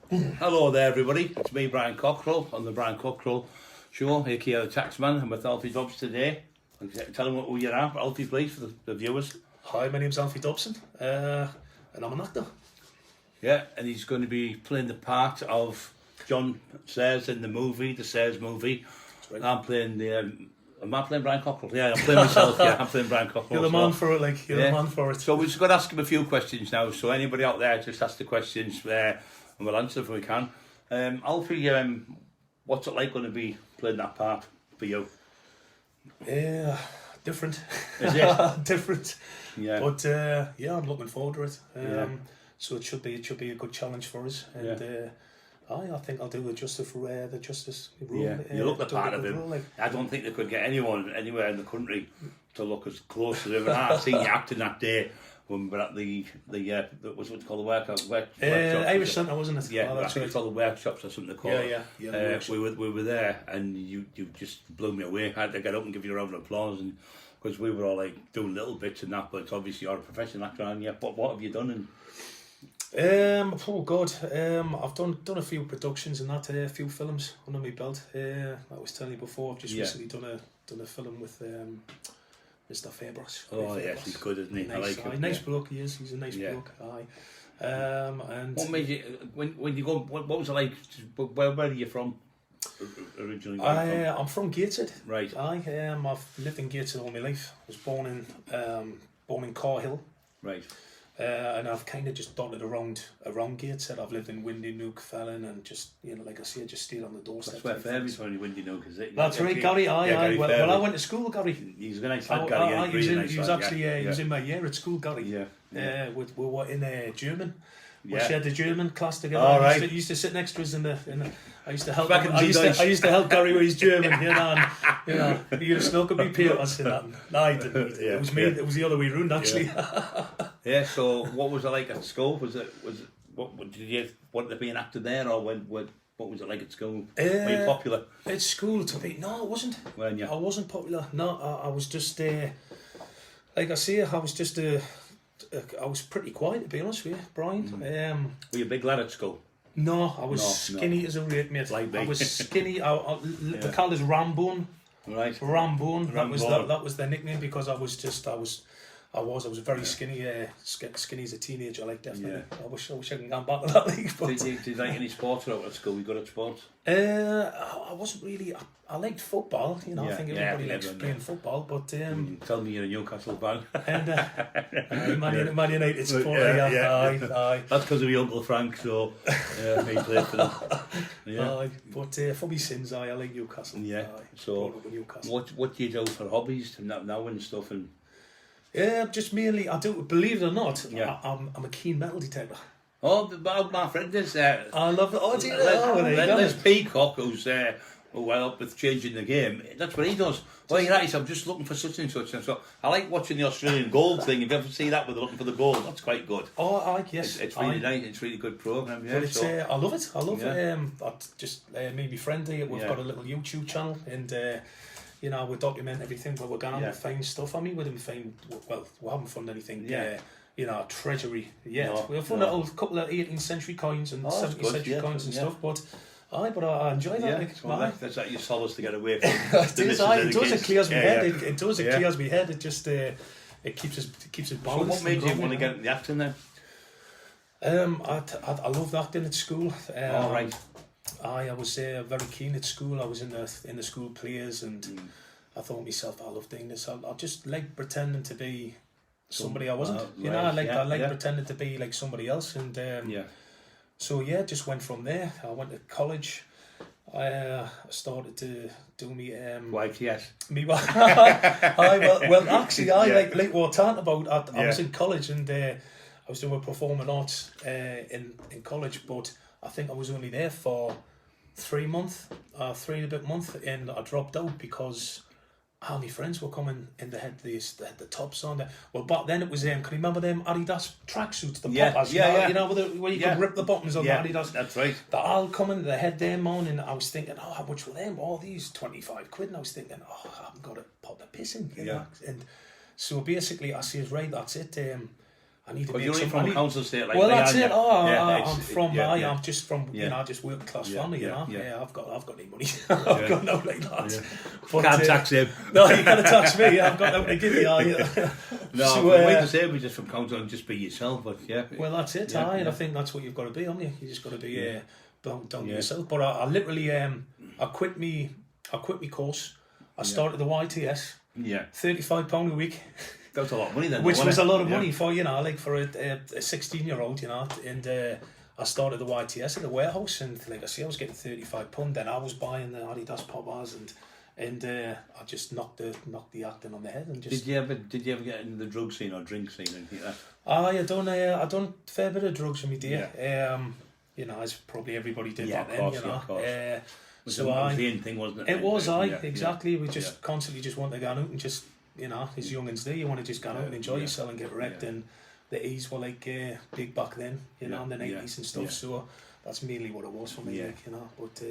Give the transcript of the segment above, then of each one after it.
Hello there, everybody. It's me, Brian Cockrell, on the Brian Cockrell Show, aka the Taxman. I'm with Alfie Dobson today. Tell them who you are, Alfie, please, for the viewers. Hi, my name's Alfie Dobson, and I'm an actor. Yeah, and he's going to be playing the part of John Sayers in the movie, the Sayers movie. Right. I'm playing am I playing Brian Cockrell? Yeah, I'm playing myself. Yeah, I'm playing Brian Cockrell. You're the man for it, you're the man for it. So we're just going to ask him a few questions now. So anybody out there, just ask the questions and we'll answer if we can. Alfie, what's it like going to be playing that part for you? Yeah, different. Is it? Different. Yeah. But yeah, I'm looking forward to it. So it should be a good challenge for us. And I think I'll do the justice role. Yeah, you look the part of him. Role, I don't think they could get anyone anywhere in the country to look as close to him. And I've seen you acting that day when we were at the what's it called, the workshops. Irish Centre, wasn't it? Yeah, oh, I that's think it's called the workshops or something they call it. Yeah. We were there, and you just blew me away. I had to get up and give you a round of applause, and because we were all like doing little bits and that, but it's obviously you're a professional actor, and yeah. But what have you done? Oh God, I've done a few productions and that, a few films under my belt. I was telling you before, I've just recently done a film with Mr. Fairbrass. Oh yes, he's good, isn't he? Nice, I like him. nice bloke he is. He's a nice bloke. Aye. And what made you when you go? What was it like? Where are you from originally? I'm from Gateshead. Right. I've lived in Gateshead all my life. I was born in Carhill. Right. And I've kind of just dotted around Gateshead. I've lived in Windy Nook, Fallon, and just, like I say, just stayed on the doorstep. That's where Fairby's from, Windy Nook, is it? That's right, Gary. Aye. Well, I went to school, Gary. He's a nice lad, Gary. He was in my year at school, Gary. Yeah. We were in German. We shared the German class together. All right. I used to sit next to us in the. I used to help. I used to help Gary with his German. And, he used to look at me papers and that. No, I didn't. It was me. It was the other way round, actually. Yeah. So, what was it like at school? Was it what did you want to be an actor there, or what was it like at school? Were you popular? At school, no, it wasn't. Weren't you? I wasn't popular. No, I was just like I say, I was just I was pretty quiet, to be honest with you, Brian. Were you a big lad at school? No, I was skinny as a rate, mate. Like me. I was skinny. They called us Rambone. Right. Rambone. That was their nickname because I was very skinny. Skinny as a teenager, like definitely. Yeah. I wish I can go back to that league. But Did you like any sports at school? You good at sports? I wasn't really. I liked football. I think everybody likes playing football. But tell me you're a Newcastle fan. And Man United supporter. Aye. That's because of your Uncle Frank. So he played for them. Yeah. But for me sins, I like Newcastle. Yeah. Aye. So what do you do for hobbies now and stuff and? Yeah, just mainly, I do, believe it or not, I'm a keen metal detector. Oh, my friend is I love it. Oh, do you know? There's Peacock who's well up with changing the game. That's what he does. Well, you're right, I'm just looking for such and such. And so I like watching the Australian gold thing. If you ever see that, where they're looking for the gold, that's quite good. Oh, yes. It's really nice. It's really good program. Yeah, but I love it. I love it. Just maybe friendly. We've got a little YouTube channel and. We document everything where we're going on. We find stuff. I mean, we didn't find. Well, we haven't found anything. Treasury yet. No, we've found a couple of 18th century coins and 17th century coins and stuff. But I enjoy that. That's like your solace to get away from. It does. It clears my head. It does. It clears my head. It just it keeps us balanced. So what made you want to get into the acting then? I loved acting at school. All right. I was very keen at school. I was in the school plays, and I thought to myself, I love doing this. I just like pretending to be somebody I wasn't. I like pretending to be like somebody else, and so just went from there. I went to college. I started to do me YTS. Actually, like we were talking about. I was in college, and I was doing performing arts in college, but I think I was only there for 3 months, 3 and a bit months, and I dropped out because all my friends were coming and they had the tops on there. Well, back then it was can you remember them Adidas tracksuits, the poppers? Where you could rip the buttons on the Adidas. That's right. They're all coming. They had them on, and I was thinking, how much were them? All these 25 quid, and I was thinking, I haven't got to pop the piss in, you know. And so basically, I says, right, that's it. I need to Because make you're some from money. a council estate like Well, me, that's aren't it. you? Oh, Yeah, I'm just from, Yeah. just working class Yeah, family, yeah, Yeah, yeah. I've got no money. I've got no like that. Yeah. But, Can't tax him. No, you can't tax me. I've got nothing to give you. No, So, but we just say we just from council and just be yourself, but yeah. Well, that's it, Yeah, and yeah. I think that's what you've got to be, haven't you? You just got to be down to Yeah. yourself. But I literally, I quit me course. I started the YTS, Yeah. £35 a week, That was a lot of money then. which though, was a wasn't lot it? of Yeah. money for for a 16-year-old, and I started the YTS at the warehouse, and like I say, I was getting £35. Then I was buying the Adidas Poppers, and I just knocked the acting on the head, and just. Did you ever get into the drug scene or drink scene or anything like that? I done a fair bit of drugs with me dear. As probably everybody did Yeah, back of then, course, yeah, of course. It was the in thing, wasn't it? It was Yeah, exactly. yeah, We just constantly just want to go out and just, as youngins do, you want to just go out and enjoy yourself and get wrecked. Yeah. And the E's were like big back then, in the 90s and stuff. Yeah. So that's mainly what it was for me, Yeah. But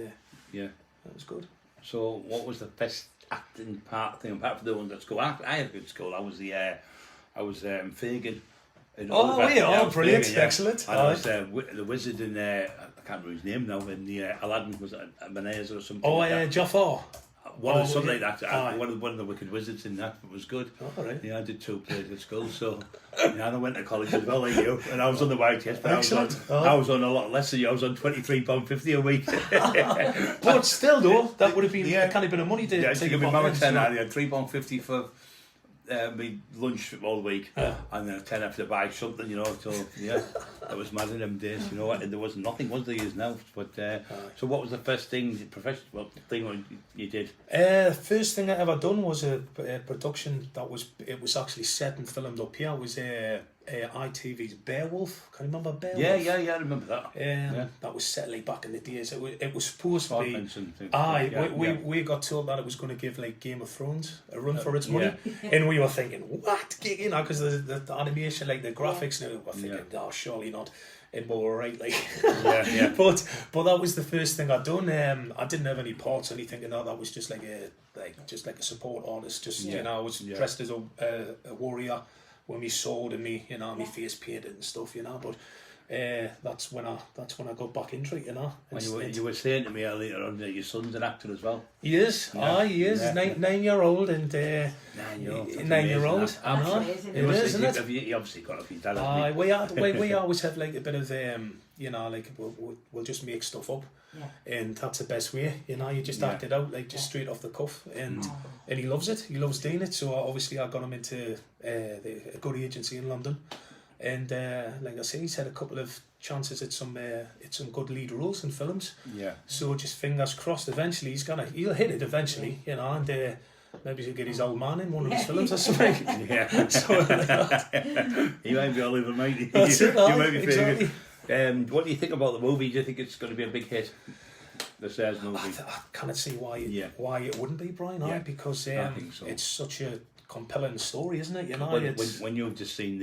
yeah. it was good. So, what was the best acting thing apart from the ones at school? I had a good school. I was Fagin. Oh, brilliant, excellent. And I was the wizard in I can't remember his name now. In the Aladdin, was it Menez or something? Oh, like that? Jafar. Something like that. One of the wicked wizards in that. It was good. Oh, right. Yeah, I did 2 plays at school, so and I went to college as well, like you. And I was on the YTS, but I was on a lot less than you. I was on £23.50 a week. But still, though, that would have been a kind of bit of money to Yeah, take give me a mum a pocket, tenner. so- I had £3.50 for me lunch all week, and then a tenner to buy something, So yeah, that was mad in them days, And there was nothing, was there, is now? But so, what was the first professional thing you did? First thing I ever done was a production that was actually set and filmed up here. It was ITV's Beowulf. Can you remember Beowulf? Yeah, I remember that. That was set like back in the days. It was supposed to be. Parkinson thing. We got told that it was going to give like Game of Thrones a run for its money, and we were thinking, what? Because the animation, like the graphics, we were thinking, oh, surely not. And we were right, like. But that was the first thing I'd done. I didn't have any parts or anything, that was just like a support artist. I was dressed as a warrior with me sword and me, my face painted and stuff, But that's when I got back into it, And you were saying to me earlier on that your son's an actor as well. He is. He is. Yeah. 9-year-old and 9-year-old. That's amazing. It is, isn't it? You obviously got a few talent. We always have like a bit of we'll just make stuff up, and that's the best way. You just act it out like just straight off the cuff, and he loves it. He loves doing it. So obviously I got him into a good agency in London, and like I say, he's had a couple of chances at some good lead roles in films. Yeah. So just fingers crossed. Eventually he'll hit it eventually, and maybe he'll get his old man in one of his films or something. Yeah. So, He might be Oliver, mate. That's it, You might be exactly. what do you think about the movie? Do you think it's going to be a big hit? The Stairs movie. I cannot see why it wouldn't be, Brian. Because I think so. it's such a compelling story, isn't it? When you've just seen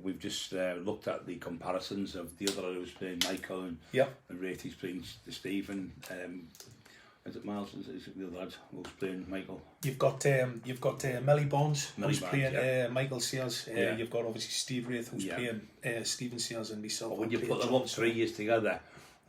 we've just looked at the comparisons of the other who's playing Michael and Rati's playing Stephen. Is it Miles? Is it the other lad who's playing Michael? You've got Melly Bonds who's Barnes, playing Michael Sears. You've got obviously Steve Wraith who's playing Stephen Sears and myself. But when you put them up 3 years together,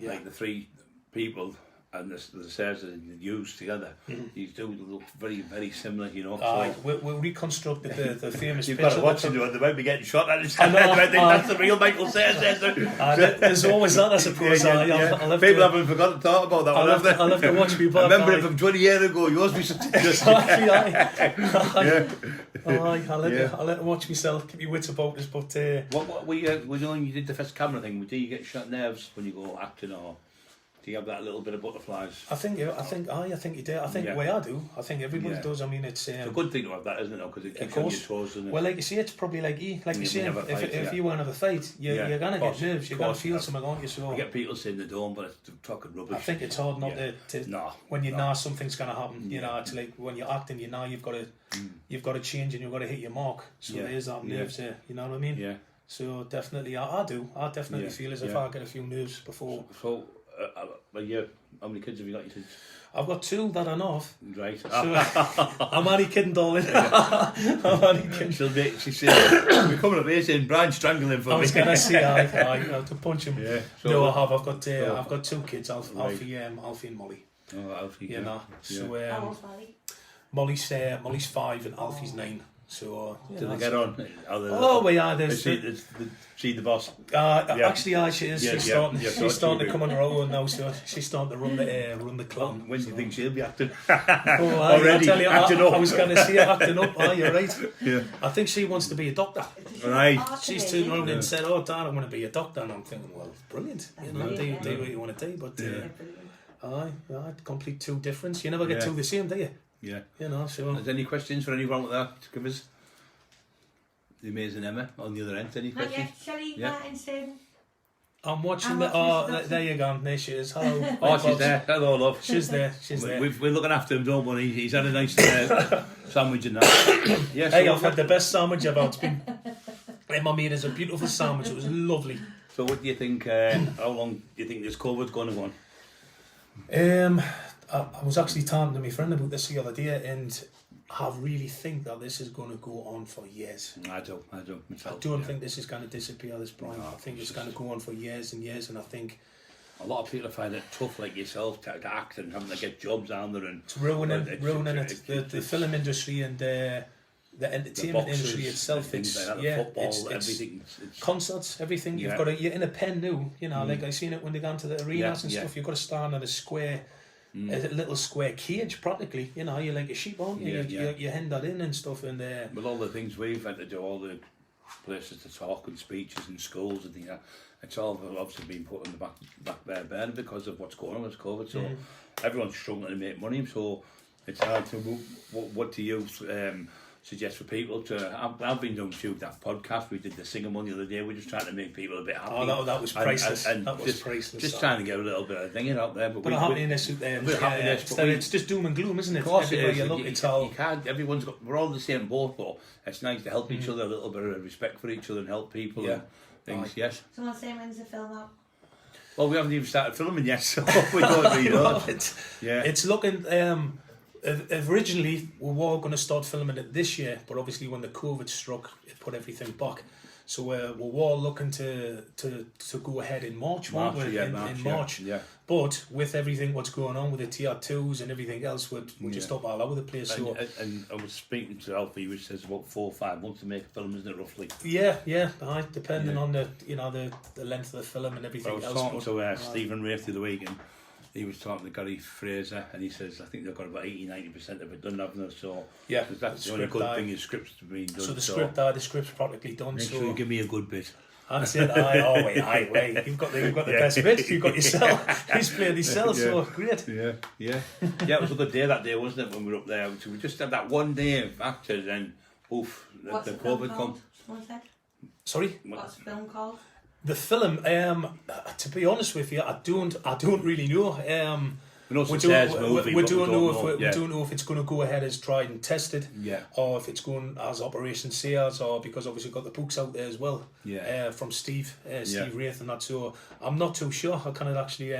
like the three people and the Sears and Hughes together, these do look very, very similar, So we'll reconstruct the famous you've picture. got to watch them, they might be getting shot at it. I know, I think that's the real Michael Sears. There's always that, I suppose. People haven't forgotten to talk about that one, have they? I'll have to watch people. I remember it from 20 years ago. Yours be such a Exactly, I'll let watch myself, keep your wits about us. But what were you when you did the first camera thing? Do you get shot nerves when you go acting, or do you have that little bit of butterflies? I think you do. I think the way I do. I think everybody does. I mean, it's a good thing to have that, isn't it? Because it keeps you on your toes. Well, like you say, it's probably like you say, if you want to have a fight, you're gonna get nerves. You're gonna feel something, aren't you? So I get people saying they don't, but it's talking rubbish. I think it's hard not to when you know something's gonna happen. It's like when you're acting, you've got to change and you've got to hit your mark. So there's that nerves there. You know what I mean? Yeah. So definitely, I do. I definitely feel as if I get a few nerves before. So How many kids have you got? You said? I've got 2 that I know of. Right. So, I'm only kidding, darling. I'm only kidding. She said, we're coming up here saying Brian strangling for me. I was going to say, I to punch him. Yeah. So no, I have. I've got 2 kids, Alfie and Molly. Oh, Alfie. You know. So, How old's Molly? Molly's 5 and Alfie's 9. So, do they get on? There's She the boss. Actually, she is. She's starting to come on her own now. So she's starting to run the clan. When do you think she'll be acting? Already acting up. I was going to see her acting up. Oh, you're right. Yeah. I think she wants to be a doctor. Right. She's turned around and said, "Oh, Dad, I want to be a doctor." And I'm thinking, well, brilliant. You know, do what you want to do. But complete 2 difference. You never get 2 the same, do you? Yeah. You know. So. Is there any questions for anyone with that to give us? The amazing Emma on the other end. Any questions? Shelley Martinson. I'm watching there you go. There she is. Hello. Oh, she's there. Hello, love. She's there. We're looking after him, don't we? He's had a nice sandwich and that. Yeah, hey, I've had the best sandwich ever. It's been. Emma made us a beautiful sandwich. It was lovely. So, what do you think? How long do you think this COVID's going to go on? I was actually talking to my friend about this the other day, and I really think that this is going to go on for years. I don't think this is going to disappear, this Brian. I think it's going to go on for years and years, and I think a lot of people find it tough, like yourself, to act and having to get jobs on there, and it's ruining it. The film industry and the entertainment industry itself. It's like that, football, everything. It's concerts, everything. You're in a pen now. You know, like I seen it when they go into the arenas and stuff. You've got to stand at a square. A little square cage, practically. You know, you're like a sheep, aren't you? You hand that in and stuff. And with all the things we've had to do, all the places to talk and speeches and schools and things, it's all obviously been put on the back burner because of what's going on with COVID. So everyone's struggling to make money. So it's hard to. What do you suggest for people to? I've been doing that podcast. We did the Singer Money the other day. We're just trying to make people a bit happy. Oh, that was priceless. And that was priceless. Just trying to get a little bit of thing out there. But happiness out there. It's just doom and gloom, isn't it? Of course Everywhere it is. you look, it's all. You can't. We're all in the same boat, but it's nice to help each other, a little bit of respect for each other, and help people. Yeah. And things. Yes. Someone saying when's the film out? Well, we haven't even started filming yet, so we don't really know. It's looking. Originally, we were going to start filming it this year, but obviously when the COVID struck, it put everything back. So we were looking to go ahead in March, weren't we? In March. Yeah. But with everything what's going on with the TR2s and everything else, we're just up all over the place. And I was speaking to Alfie, which says about 4 or 5 months to make a film, isn't it, roughly? Yeah. Depending on the length of the film and everything else. I was talking to Stephen Rafe the other week, and he was talking to Gary Fraser, and he says I think they've got about 80-90% of it done, haven't they? So that's the only good thing is scripts being done. So the script's practically done. Make sure you give me a good bit. That's it. Wait. You've got the best bit. You've got yourself. He's playing himself. So great. Yeah. It was a good day that day, wasn't it? When we were up there, so we just had that one day of actors, and the COVID come. Sorry. What's the film called? The film, to be honest with you, I don't really know. We don't know if it's going to go ahead as tried and tested, or if it's going as Operation Sears, or because obviously got the books out there as well, from Steve Wraith and that. So I'm not too sure. I cannot actually.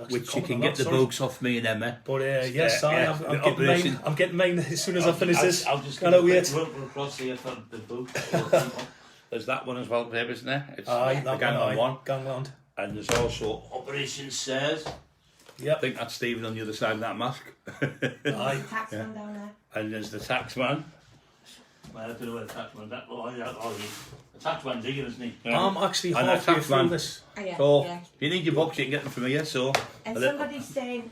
Which you can get the books off me and Emma. But I'm getting mine as soon as I finish this. I'll just wait. We'll cross here for the book. There's that one as well, babe, isn't there? It's the Gangland one. Gangland. And there's also Operation Sears. Yep. I think that's Stephen on the other side of that mask. Aye. Taxman down there. And there's the Taxman. Well, I don't know where the Taxman's at. The Taxman's here, isn't he? I'm actually halfway through this. So, if you need your books, you can get them from here. So. And somebody's saying,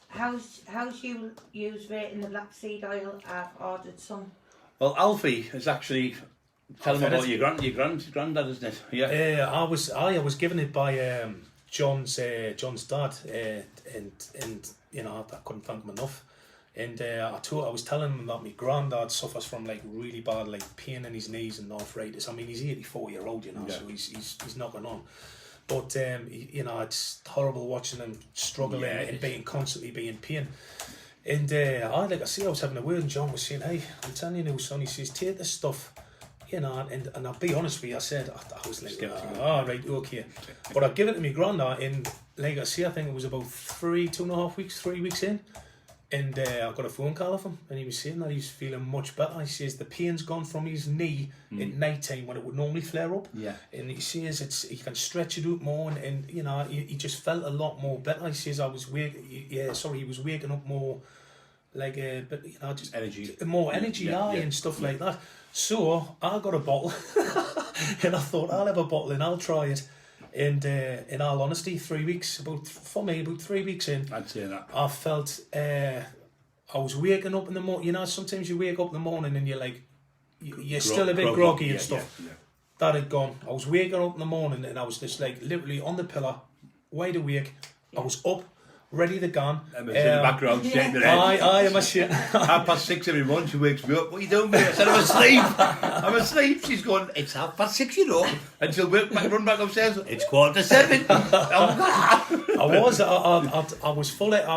how's you use rating the black seed oil? I've ordered some. Well, Alfie is actually... Tell them about your granddad, isn't it? Yeah. I was given it by John's dad, and I couldn't thank him enough. And I was telling him that my granddad suffers from like really bad like pain in his knees and arthritis. I mean, he's 84-year-old, so he's knocking on. But it's horrible watching him struggling and constantly being in pain. And I was having a word, and John was saying, "Hey, I'm telling you now, son," he says, "take this stuff. you know, and I'll be honest with you, I said, I was like, right, okay. But I give it to my granddad in, like I say, I think it was about 3 weeks in. And I got a phone call of him, and he was saying that he's feeling much better. He says the pain's gone from his knee at night time when it would normally flare up. Yeah. And he says he can stretch it out more, and you know, he just felt a lot more better. He says he was waking up more, like but you know, just more energy, and stuff like that. So I got a bottle, and I thought I'll have a bottle and I'll try it. And in all honesty, 3 weeks, about 3 weeks in, I'd say that. I felt I was waking up in the morning. You know, sometimes you wake up in the morning and you're like, you're still a bit groggy and stuff. Yeah. That had gone. I was waking up in the morning and I was just like literally on the pillar, wide awake. I was up, ready to go. I was in the background shaking her head. I am a shit. 6:30 every morning, she wakes me up. What are you doing, mate? I said, I'm asleep. She's going, it's 6:30, you know. And she'll run back upstairs. It's 6:45. I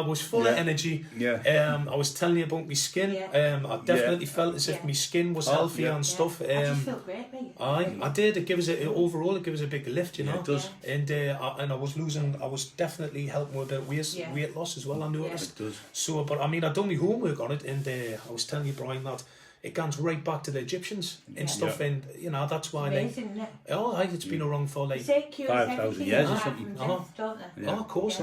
was full of energy. Yeah. I was telling you about my skin. I definitely felt as if my skin was healthy and stuff. I just felt great, mate. I did. It gives it overall. It gives a big lift, you know. It does. And I was definitely helping with a bit of weight loss as well. I noticed. It does. So, but I mean, I'd done my homework on it, and I was telling you, Brian, that it goes right back to the Egyptians and stuff, and you know that's why. Amazing, isn't it? It's been around for like 5,000 years or something. Don't they? of course,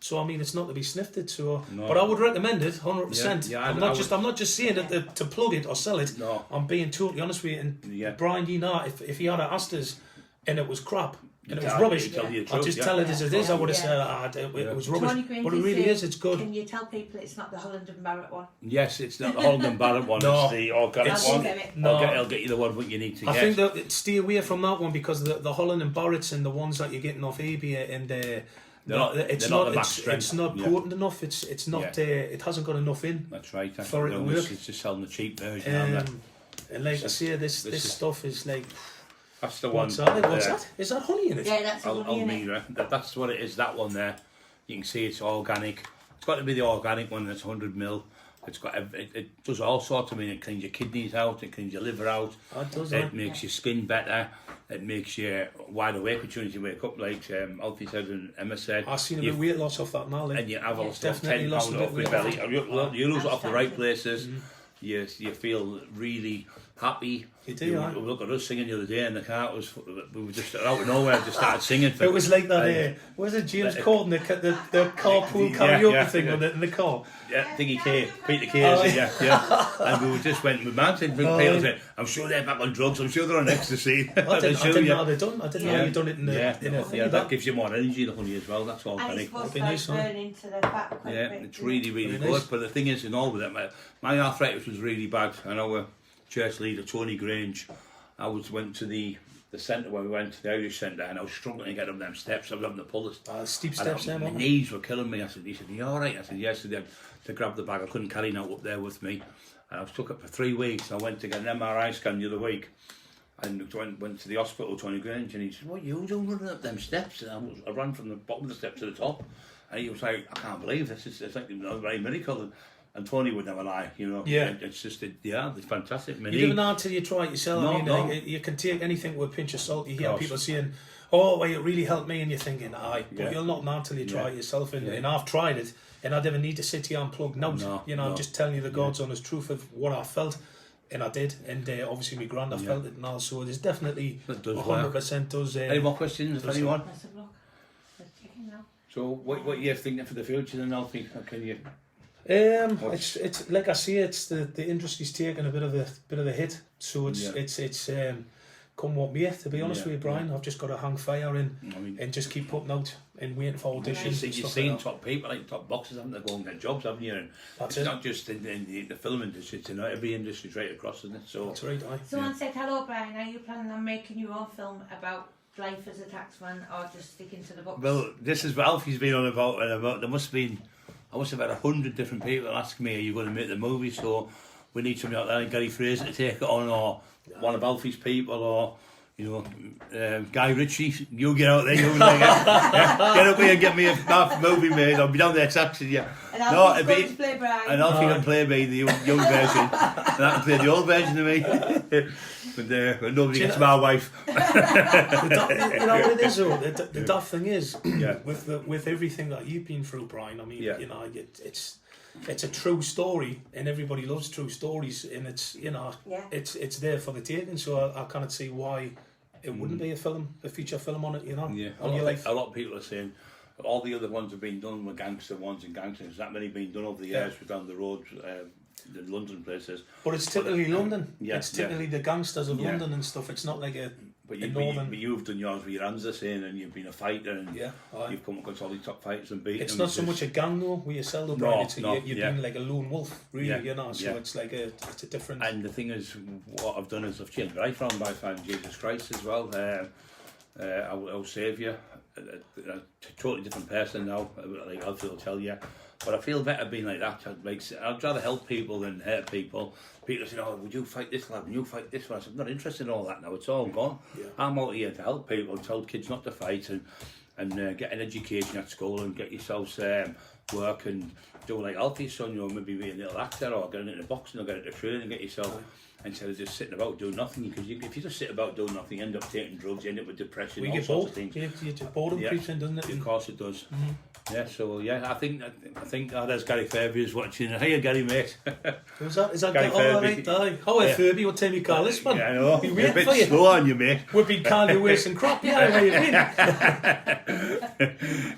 So I mean, it's not to be sniffed at. So, but I would recommend it 100%. I'm not just saying it to plug it or sell it. No. I'm being totally honest with you. And Brian, you know, if he had asked us and it was crap and it was rubbish, I'd just tell it as it is. I would have said it was rubbish, but it really is. It's good. Can you tell people it's not the Holland and Barrett one? Yes, it's not the Holland and Barrett one. No. It's the organic one. No. I'll get you the one what you need to get. I think that stay away from that one because the Holland and Barrett's and the ones that you're getting off eBay and it's not potent enough. It's not. It hasn't got enough in. That's right. For it to work. It's just selling the cheap version. And like I say, this stuff is like. That's the one. What's that? Is that honey in it? Yeah, that's honey in it. Almira. That's what it is. That one there. You can see it's organic. It's got to be the organic one. That's 100ml. It's got. It does all sorts. I mean, it cleans your kidneys out. It cleans your liver out. It does. It makes your skin better. It makes you wide awake as soon as you wake up, like Alfie said and Emma said. I've seen a bit of weight loss off that now. And you have all stuff, definitely 10 lost pounds a off bit your weight belly. You lose it off the right places. You feel really happy. You do, Look at us singing the other day in the car. We were just out of nowhere, just started singing. It was like that. Was it James Corden, the carpool karaoke thing in the car? Yeah, Peter Kay, yeah. And we just went with man saying, I'm sure they're back on drugs. I'm sure they're on ecstasy. I didn't know they'd done. I didn't know you'd done it in the that gives you more energy, the honey as well. That's all. And it's supposed to burn into the fat quite quick. It's really good. But the thing is, in all with it, my arthritis was really bad. I know church leader Tony Grange. I went to the centre where we went to the Irish centre, and I was struggling to get up them steps. I was having to pull the steep steps. My knees were killing me. He said, "You all right?" I said, "Yes." To grab the bag, I couldn't carry it out up there with me, and I was stuck up for 3 weeks. I went to get an MRI scan the other week, and went to the hospital, Tony Grange, and he said, "What are you doing running up them steps?" And I ran from the bottom of the steps to the top, and he was like, "I can't believe this. It's like a very miracle." And Tony would never lie, you know. Yeah. It's just, it's fantastic. You never know until you try it yourself. You can take anything with a pinch of salt. You hear people saying, "Oh, well, it really helped me," and you're thinking, but you'll not know until you try it yourself. And I've tried it, and I never need to sit here and plug notes. I'm just telling you the God's honest truth of what I felt, and I did. And obviously, my granddad felt it, and also there's definitely 100% does. Any more questions, if anyone? Let's have a look. Let's check it now. So, what are you thinking for the future, then, Alfie? Can you? It's like I say, it's the industry's taking a bit of a hit, so it's come what may. To be honest with you, Brian, I've just got to hang fire and just keep putting out and waiting for auditions. You've seen top people, like top boxers, haven't they, go and get jobs, haven't you? And it's not just in the film industry; it's in every industry right across, isn't it? So that's right. Someone said, "Hello, Brian. Are you planning on making your own film about life as a taxman, or just sticking to the books?" Well, this is what Alfie's been on about. There must have had 100 different people asking me, "Are you going to make the movie?" So we need somebody out there like Gary Fraser to take it on, or one of Alfie's people, or Guy Ritchie. You get out there, get up here and get me a movie made. I'll be down there taxing you. And Alfie's going to play Brian. And Alfie can play me the young version, and I can play the old version of me. But nobody gets my wife. You know what it is, though? The daft thing is, Yeah. with everything that you've been through, Brian, I mean, Yeah. you know, it's a true story, and everybody loves true stories, and it's, you know, Yeah. it's there for the taking, so I cannot see why it wouldn't be a feature film on it, you know, Yeah, on your life. a lot of people are saying all the other ones have been done with gangster ones and gangsters. That many been done over the years down the road, the London places. But it's typically London. Yeah, It's typically the gangsters of Yeah. London and stuff. It's not like a But northern. you've done yours with your hands the same, and you've been a fighter, and Yeah, aye. you've come across all these top fighters and beaten It's them. not so much a gang though, with yourself, though, No, Brian. It's no, you've yeah. been like a lone wolf, really, Yeah, you know. So yeah. it's like it's a different. And the thing is, what I've done is I've changed my life around by finding Jesus Christ as well. Our Saviour, a totally different person now, like Alfie will tell you. But I feel better being like that. I'd rather help people than hurt people. People say, "Oh, would you fight this lad? Would you fight this one?" I said, "I'm not interested in all that now. It's all gone. Yeah. I'm out here to help people, tell kids not to fight, and get an education at school and get yourselves work and do like Alfie's son. You know, maybe be a little actor or get into boxing or get into training and get yourself." Instead of just sitting about doing nothing, because if you just sit about doing nothing, you end up taking drugs, you end up with depression, we all get sorts bored. of things. You get bored of preaching, doesn't it? Of course it does. Yeah, so yeah, I think there's Gary Fairview's watching. Hiya, Gary, mate. Who's that? Is that Gary all Fairview. right? Aye. How are Furby? What time you call this one? Yeah, I know. We You're a waiting bit for you. slow on you, mate. We've been candy waste and crap. Yeah, where you been?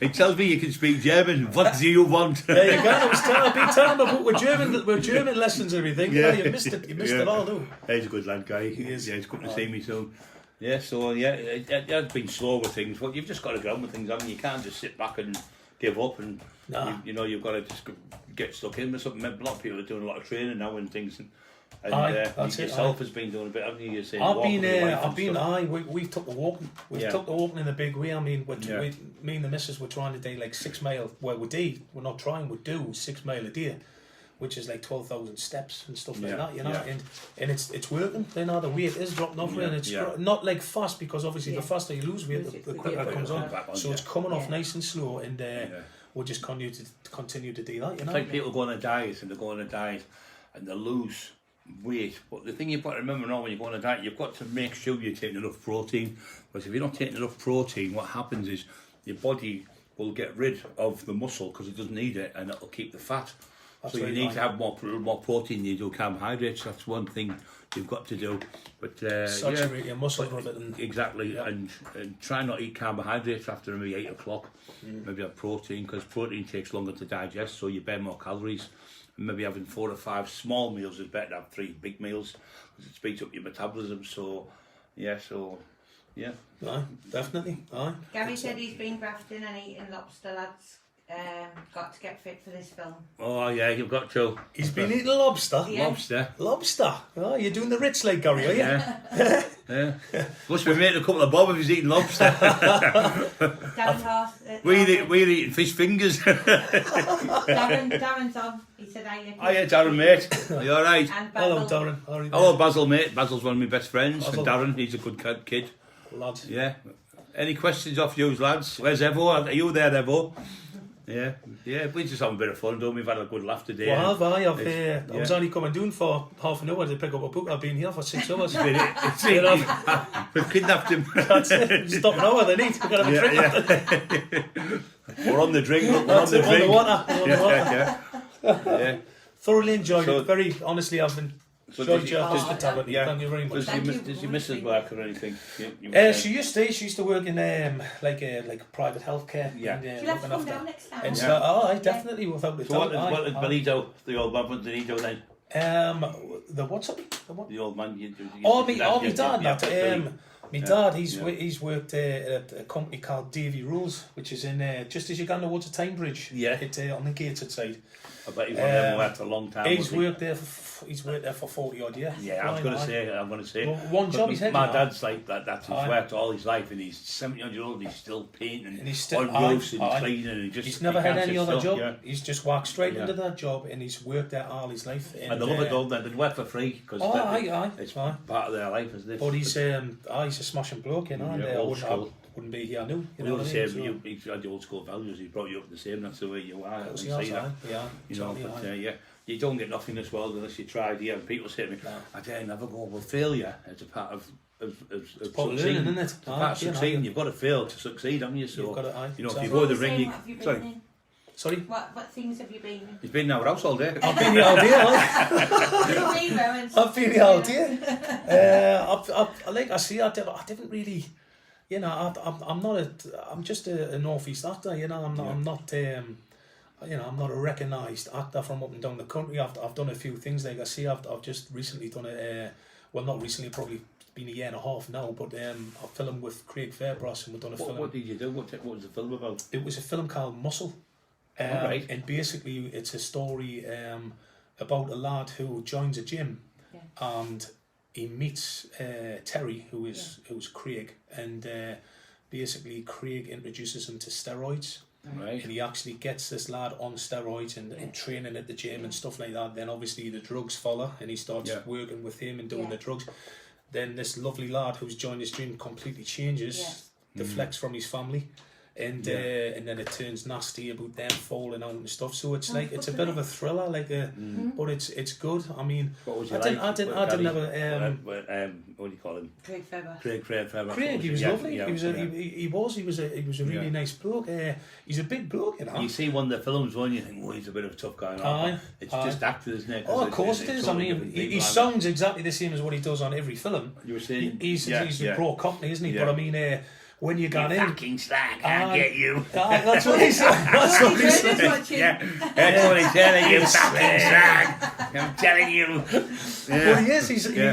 It tells me you can speak German. What do you want? There you go. I've been telling about with German lessons and everything. Yeah, you missed it. You missed it all, though. He's a good lad, guy. He is. Yeah, he's coming to see me soon. Yeah, so yeah, it has been slow with things. Well, you've just got to get on with things. I mean, you can't just sit back and give up, and Nah. you know, you've got to just get stuck in with something. A lot of people are doing a lot of training now and things. And That's it, yourself has been doing a bit, haven't you? You're saying I've walking been, with your wife I've and been, stuff. we've took the walking. We've Yeah. took the walking in a big way. I mean, Yeah. me and the missus were trying to do like 6 mile. Well, we're not trying. We do 6 mile a day, which is like 12,000 steps and stuff like Yeah, that. You know, yeah. and it's working. You know, the weight is dropping off, Yeah, and it's yeah. not like fast, because obviously Yeah. the faster you lose weight, the quicker it comes on. Back on, So yeah. it's coming off Yeah. nice and slow, and we'll just continue to do that. You It's know, like people go on a diet and they go on a diet and they lose weight. But the thing you've got to remember now when you go on a diet, you've got to make sure you're taking enough protein. Because if you're not taking enough protein, what happens is your body will get rid of the muscle because it doesn't need it, and it'll keep the fat. That's so you right, need right. to have more protein than you do carbohydrates. That's one thing you've got to do. But saturate your muscle a bit. And exactly, Yeah. and try not to eat carbohydrates after maybe 8 o'clock. Maybe have protein, because protein takes longer to digest, so you burn more calories. And maybe having 4 or 5 small meals is better than have 3 big meals, because it speeds up your metabolism. So yeah. aye, definitely, aye. Gary said he's been grafting and eating lobster, lads. Got to get fit for this film. Oh yeah, you've got to. He's been eating lobster. Yeah. Lobster. Lobster. Oh, you're doing the Ritz like Gary, are you? Yeah. Yeah. Must be making a couple of bob if he's eating lobster. Darren Horse. we're eating fish fingers. Darren's on. He said, Hiya, Darren, mate. Are you alright? And Hello, Basil. Darren. How are you? Hello, Basil, mate. Basil's one of my best friends. Basil. And Darren, he's a good kid. Lad. Yeah. Any questions off you, lads? Where's Evo? Are you there, Evo? Yeah. We just having a bit of fun, don't we? We've had a good laugh today. Well, I was yeah. only coming down for half an hour to pick up a book. I've been here for 6 hours. We've kidnapped him. That's it. Stop an hour, then eat. We've got to have a drink. Yeah. We're on the drink. We're on That's the it, on drink. the water. On the water. Yeah. Thoroughly enjoyed So- it. Very honestly, I've enjoyed your hospitality. Yeah. Thank you very much. Does your missus work or anything? She used to work in like private healthcare. Yeah. And, She'll have to looking come after. down next time. And Yeah. so, I definitely without the So what doubt. did Benito, the old man, what did he do then? The what? Sorry? The what? The old man. My dad. Yeah, My dad. He's Yeah. he's worked at a company called Davy Rules, which is in just as you go towards the Tyne Bridge. Yeah. It's on the gated side. I bet he's one of them who worked a long time. He's wasn't he? worked there for 40 odd years. Yeah, I'm going to say. Well, one But job he's had. my now. dad's like that. He's Aye. worked all his life, and he's 70-year-old. He's still painting, And he's still on roofs and aye. cleaning, and He's never had any other job. Yeah. He's just walked straight Yeah. into that job, and he's worked there all his life. And they love it, don't they? They work for free because Aye. it's part of their life, isn't it? But he's a smashing bloke, you know. And Yeah, I old wouldn't school. wouldn't be here now. You know, the same. He's had the old school values. He brought you up the same. That's the way you are. Yeah, you know, but yeah, you don't get nothing this world unless you try. Yeah, and people say to me, "I dare never go." Well, failure is a part of succeeding, isn't it? It's a part of succeeding. You've got to fail to succeed, haven't you? So you know, if you go to the ring, Sorry? What things have you been in? He's been in our house all day. I've been here all day, I've been here all day. Like I say, I didn't really, you know, I'm just a North East actor, you know, I'm not I'm not a recognised actor from up and down the country. I've done a few things, like I say, I've just recently done well, not recently, probably been a year and a half now, but I filmed with Craig Fairbrass, and we've done a film. What did you do? What was the film about? It was a film called Muscle. Right. And basically it's a story about a lad who joins a gym and he meets Terry, who's Craig, and basically Craig introduces him to steroids. Right. And he actually gets this lad on steroids and training at the gym and stuff like that. Then obviously the drugs follow, and he starts working with him and doing the drugs. Then this lovely lad who's joined his gym completely changes, deflects from his family. And then it turns nasty about them falling out and stuff. So it's like it's a bit of a thriller, like but it's good. I mean, what was you I didn't ever. What do you call him? Craig Faber. Craig, he was lovely. He was a really nice bloke. He's a big bloke, you know. You see one of the films when you think, oh, he's a bit of a tough guy. It's just acted, isn't it? Oh, of course it is. I mean, he sounds exactly the same as what he does on every film. You were saying he's a pro cockney, isn't he? But I mean. When you got in, fucking slag, I'll get you. That's what he said. That's what he said. That's what he said. You fucking slag. I'm telling you. Well, he is.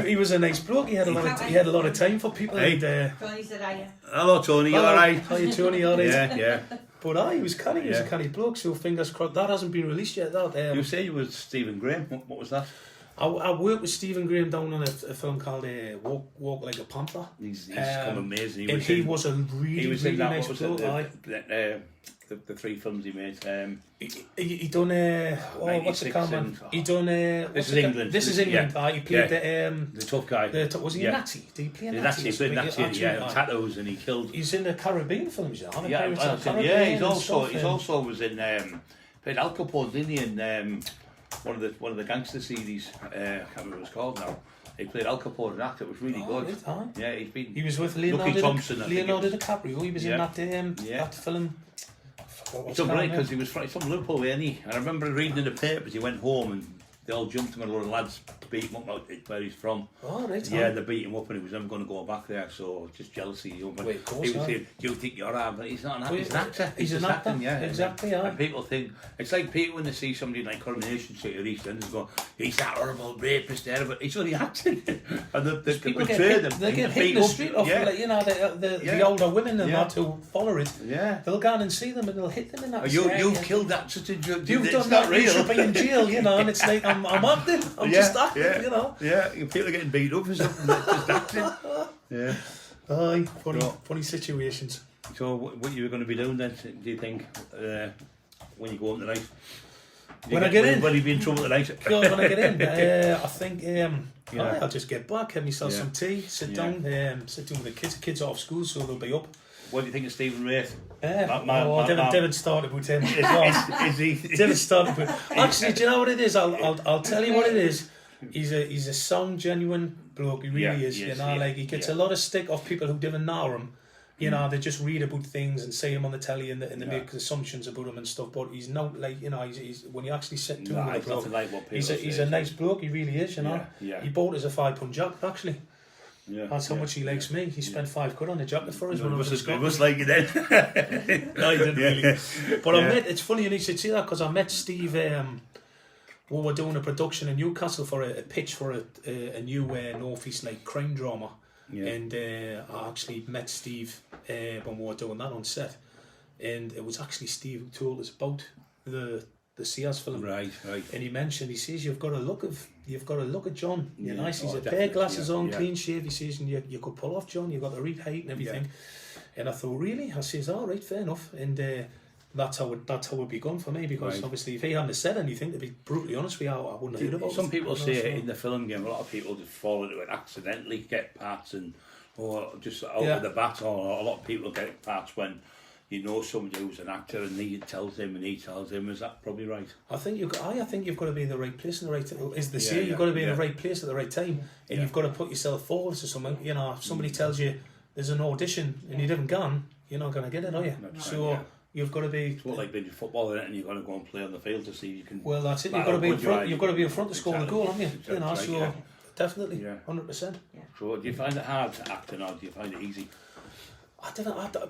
He was a nice bloke. He had a lot of time for people. Hey. Tony said, "Are you?" Hello, Tony. You all right? How you, Tony? All right? Yeah. But he was canny. He was a canny bloke. So fingers crossed. That hasn't been released yet. You say you were Stephen Graham. What was that? I worked with Stephen Graham down on a film called Walk Like a Panther. He's come amazing. He was a really nice bloke. The three films he made. He done what's the called, man? He done This is England. This is England. He played the tough guy. Was he a Nazi? Did he play a Nazi? He played Nazi. Tattoos, and he killed. He's in the Caribbean films, He's also was in played Al Capone, didn't he? In one of the gangster series. I can't remember what it's called now. He played Al Capone in that. It was really good. Yeah, he was with Leonardo DiCaprio. He was in that film. It's so great because he was from Liverpool, wasn't he? And I remember reading in the papers. He went home and they all jumped him, and a lot of lads beat him up out where he's from. Oh, right. Yeah, they beat him up, and he was never going to go back there. So just jealousy. You know, of course, he was saying, "Do you think you're a?" But he's not an actor. He's an actor. He's an actor. Yeah, exactly. And people think it's like people when they see somebody like Coronation Street or EastEnders go, "He's that horrible rapist there," but he's only acting, and they betray them. They get hit in the street off, like, you know, the older women and that who follow it. Yeah, they'll go and see them and they'll hit them in that. You've killed that such a joke. You've done that. You should be in jail, you know. And it's like I'm acting. I'm just acting, you know. Yeah, people are getting beat up or something. Just acting. Yeah. Aye, funny situations. So, what you were going to be doing then? Do you think when you go home tonight? When I get in, will you be in trouble tonight? When I get in, I think I'll just get back, have myself some tea, sit down with the kids. The kids are off school, so they'll be up. What do you think of Stephen Wraith? David started with him. Is he? David started with. Actually, do you know what it is? I'll tell you what it is. He's a sound, genuine bloke. He really is. You know, like he gets a lot of stick off people who didn't know him. You know, they just read about things and see him on the telly and they make assumptions about him and stuff. But he's not like, you know, he's when you actually sit to him with a bloke, he's a nice bloke. He really is. You know, he bought us a £5 jacket actually. Yeah, that's how much he likes me. He spent £5 on the jacket for us when I was in Scotland. It was like it then. No, he didn't really. But I met. It's funny you should see that because I met Steve. We were doing a production in Newcastle for a pitch for a new North East like crime drama, and I actually met Steve when we were doing that on set, and it was actually Steve who told us about the Sears film. Right. And he says you've got to look at John. You know, he's a pair of glasses on, clean shave. He says and you could pull off John. You've got to read height and everything. And I thought, really? I says, all right, fair enough. And that's how it begun for me because obviously if he hadn't said anything, to be brutally honest with you, I wouldn't have heard about it. Some people say in the film game, a lot of people just fall into it accidentally, get parts and or just out of the bat, or a lot of people get parts when you know somebody who's an actor and he tells him and he tells him. Is that probably right? I think you've got to be in the right place in the right time. Is the saying, you've got to be in the right place at the right time, and you've got to put yourself forward to something. You know, if somebody tells you there's an audition and you haven't gone, you're not going to get it, are you? You've got to be. It's not like being a footballer, and you've got to go and play on the field to see if you can. Well, that's it. You've got to be in front. You've got to be in front to score the goal, haven't you? Exactly. You know, so definitely, 100%. So, do you find it hard acting, or do you find it easy?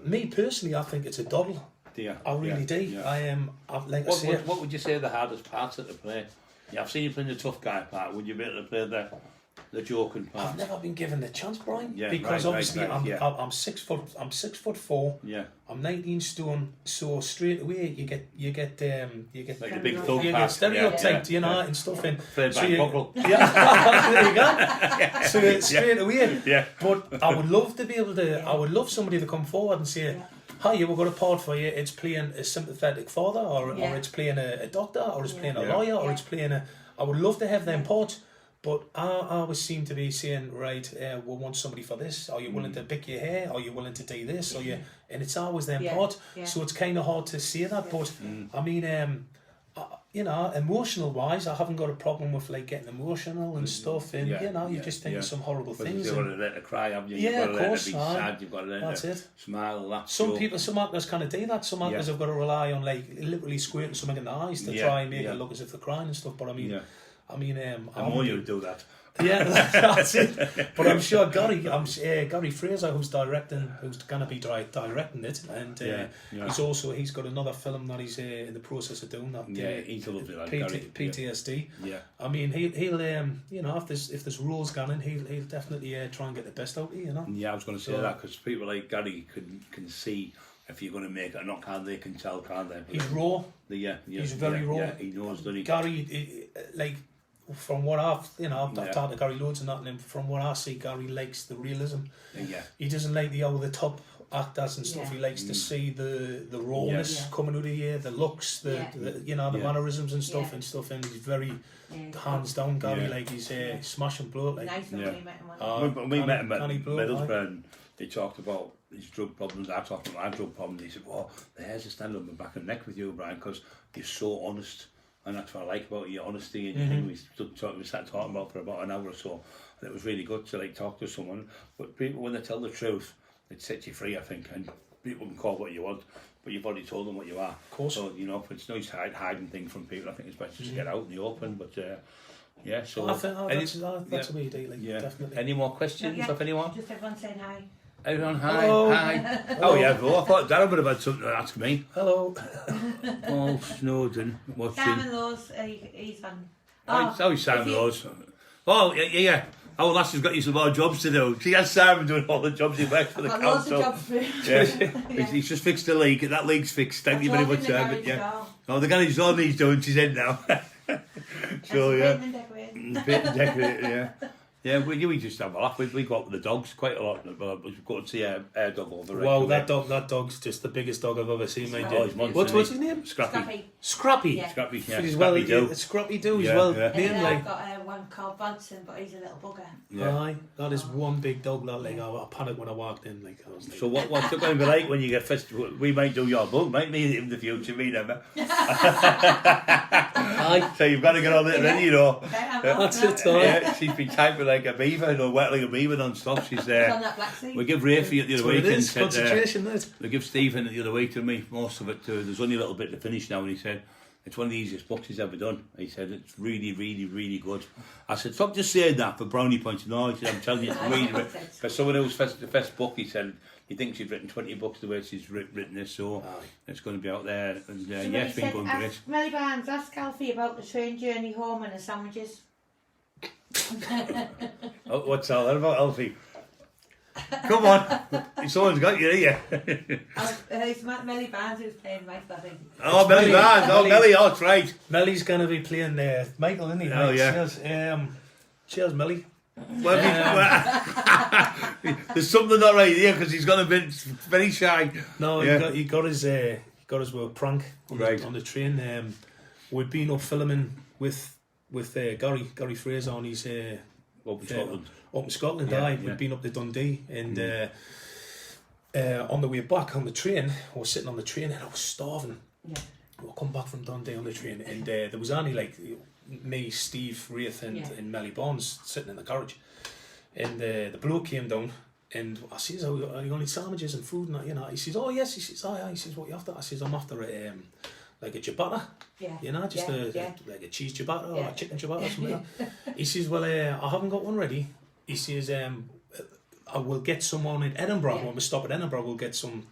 Me personally, I think it's a doddle. I really do. Yeah. I am. What would you say are the hardest parts to play? Yeah, I've seen you playing the tough guy part. Would you be able to play the joking part? I've never been given the chance, Brian. Yeah, because obviously I'm 6'4". Yeah. I'm 19 stone. So straight away you get like the big thug you part. get stereotyped, you know, and stuff. And played by Buckle. Yeah, there you go. So straight away. Yeah. But I would love to be able to. I would love somebody to come forward and say, "Hi, we've got a part for you. It's playing a sympathetic father, or it's playing a doctor, or it's playing a lawyer, or it's playing a." I would love to have them parts, but I always seem to be saying, right, we want somebody for this. Are you willing to pick your hair? Are you willing to do this? Are you? And it's always them parts. So it's kind of hard to say that. But I mean, you know, emotional wise, I haven't got a problem with like getting emotional and stuff. And you know, you just think of some horrible things. You've got to let it cry, haven't you? Yeah, you've got to of course. Let it be sad. You've got to let it smile. Some actors kind of do that. Some actors have got to rely on like literally squirting something in the eyes to try and make it look as if they're crying and stuff. But I mean, the more you do that. Yeah, that's it. But I'm sure Gary Fraser, who's going to be directing it, and he's got another film that he's in the process of doing. That he's a lovely lad, PTSD. Yeah. I mean, he'll you know, if there's rules going in, he'll definitely try and get the best out of you, you know. Yeah, I was going to say that because people like Gary can see if you're going to make it or not, can't they? Can tell, can't they? He's raw. He's very raw. Yeah, he knows, doesn't he? Gary, like. From what I've talked to Gary loads and that, and from what I see, Gary likes the realism. Yeah. He doesn't like the over the top actors and stuff. He likes to see the rawness coming out of you, the looks, the mannerisms and stuff. And he's very hands down, Gary. Like he's smash and blow. Like nice when we met him. We met him at Middlesbrough, and he talked about his drug problems. I talked about my drug problems. He said, "Well, the hairs are standing on my back and neck with you, Brian, because you're so honest." And that's what I like about your honesty and your thing. We sat talking about for about an hour or so, and it was really good to like talk to someone. But people, when they tell the truth, it sets you free, I think. And people can call what you want, but you've already told them what you are. Of course. So if it's no hiding things from people, I think it's best just to get out in the open. But so I think that's a way to do. Definitely. Any more questions of anyone? Just everyone saying hi. Everyone, hi. Hello. Hi. Hello. Oh yeah, I thought Darren would have had something to ask me. Hello. Paul Snowden watching. Simon Laws, he's on. He's Simon Laws. Oh yeah. Oh, Lassie's got you some more jobs to do. She has Simon doing all the jobs. He works for the council. Lots of jobs for him. He's just fixed the leak. That leak's fixed. Thank you very much, Simon. Oh, the garage door he's doing. She's in now. So Bit and decorating, yeah. Yeah, we just have a laugh. We go out with the dogs quite a lot. We've got to see our dog over there. Wow, that dog's just the biggest dog I've ever seen, mate. Oh, he's what's his name? Scrappy. Scrappy. Yeah. Scrappy, yeah. Scrappy Doo. Scrappy Doo as well. Yeah. And then I've got one called Dobson, but he's a little bugger. Yeah. Aye, that is one big dog. That I panicked when I walked in. Like, I was like, so what's it going to be like when you get festival? We might do your book, might me in the future, me never. Aye. So you've got to get on it ready, That's it, yeah, she's been typing like a beaver, wet like a beaver non-stop. She's on that black sea. we give Rafi the other week and said, concentration, we give Stephen the other week to me most of it too. There's only a little bit to finish now, and he said it's one of the easiest books he's ever done. He said it's really, really, really good. I said, stop just saying that for brownie points. No, he said, I'm telling you, it's really. For someone who's the first book, he said he thinks she's written 20 books the way she's written this, so it's going to be out there. And it's been going great. Melly Barnes, ask Alfie about the train journey home and the sandwiches. Oh, what's all that about, Alfie? Come on, someone's got you, here. It's Melly Barnes who's playing Mike, I think. Oh, Melly Barnes. Oh, Melly, oh, that's right. Melly's going to be playing Michael, isn't he? Oh, yeah. Cheers, Melly. Well, there's something not right here because he's got a bit very shy. No, he got his work prank on the train. We'd been up filming with Gary Fraser on his Up in Scotland. Up in Scotland, Yeah, aye. We'd been up to Dundee, and on the way back on the train, I was sitting on the train and I was starving. Yeah. We'll come back from Dundee on the train, and there was only like me, Steve, Wraith, and Melly Barnes sitting in the carriage, and the bloke came down, and I says, "Oh, are you going to need sandwiches and food?" And that, you know, he says, "Oh yes," he says, "Aye." He says, "What you after?" I says, "I'm after like a ciabatta." Yeah. You know, just like a cheese ciabatta or a chicken ciabatta or something like that. He says, "Well, I haven't got one ready." He says, "I will get some on in Edinburgh. When we stop at Edinburgh, we'll get some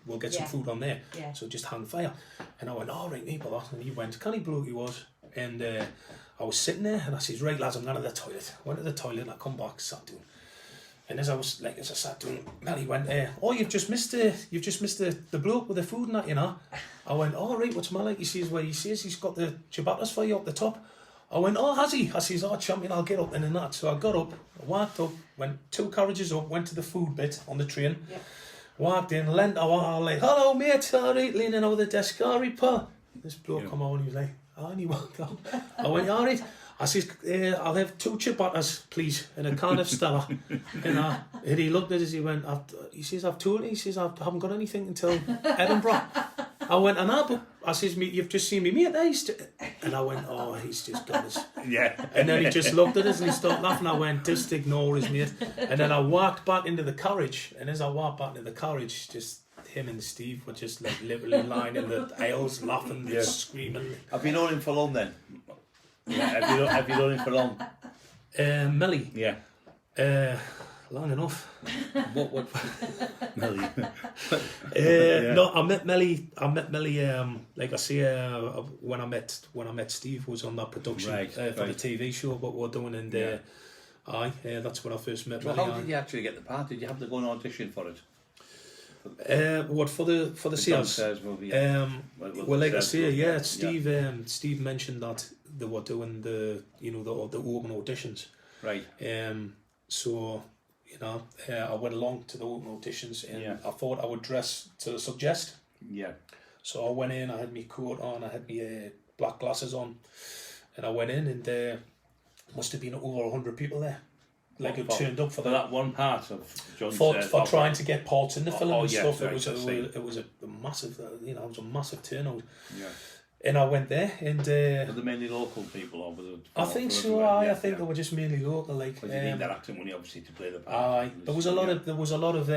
food on there. Yeah. So just hang fire." And I went, "All right, mate, for that." And he went, "Canny bloke he was." And I was sitting there, and I says, "Right, lads, I'm going to the toilet." Went to the toilet, and I come back, sat down. And as I sat down, Melly went, "Oh, you've just missed the bloke with the food and that, you know." I went, "All right, what's my like?" He says, "Well, he says he's got the ciabattas for you up the top." I went, "Oh, has he?" I says, "Oh, champion, I'll get up and that." So I got up, walked up, went 2 carriages up, went to the food bit on the train, walked in, leant out, like, "Hello, mate," all right, leaning over the desk, "All right, pal." This bloke come on, and he was like, "Oh," and he walked out. I went, "All right." I says, "I'll have 2 ciabattas, please, and a can of Stella." And he looked at us, he went, he says, "I've told you," he says, "I haven't got anything until Edinburgh." I went, "And but," I says, "Mate, you've just seen me mate there." And I went, "Oh, he's just got us." Yeah. And then he just looked at us and he started laughing. I went, "Just ignore us, mate." And then I walked back into the carriage, and as I walked back into the carriage, just him and Steve were just like literally lying in the aisles, laughing, screaming. Have you known him for long then? Yeah. Have you known him for long? Melly. Yeah. Long enough. What? Melly. No, I met Melly. Like I say, when I met Steve was on that production for the TV show what we're doing, and that's when I first met. So Melly. how did you actually get the part? Did you have to go and audition for it? What for the sales? Well, like I say, Steve mentioned that they were doing the open auditions. Right. So I went along to the open auditions, and I thought I would dress to suggest. Yeah. So I went in. I had my coat on. I had my black glasses on, and I went in, and there must have been over 100 people there. Like it turned up for that one part of John's for trying to get parts in the film and stuff. Right, it was a massive, it was a massive turnout. Yeah. And I went there, and were they mainly local people, or was it? I think so. I think they were just mainly local. Like, because you need that acting money, obviously, to play the part. Aye, there was a lot of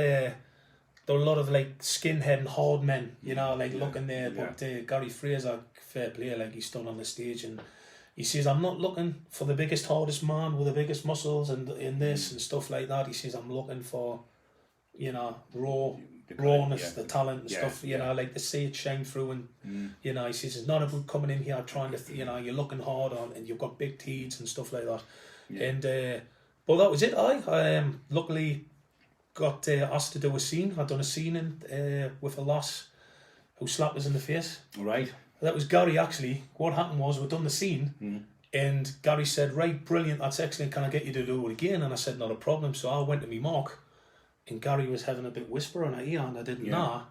like skinhead and hard men, looking there. But Gary Fraser, fair play, like he stood on the stage and he says, "I'm not looking for the biggest, hardest man with the biggest muscles and in this and stuff like that." He says, "I'm looking for, rawness, the talent and stuff, like to see it shine through." And he says, "It's not about coming in here trying to, you're looking hard on and you've got big teeth and stuff like that." And but that was it. I luckily got asked to do a scene. I'd done a scene with a lass who slapped us in the face. Right. That was Gary, actually. What happened was we'd done the scene, and Gary said, "Right, brilliant, that's excellent, can I get you to do it again?" And I said, "Not a problem." So I went to me mark, and Gary was having a bit whisper in my ear, and I didn't know.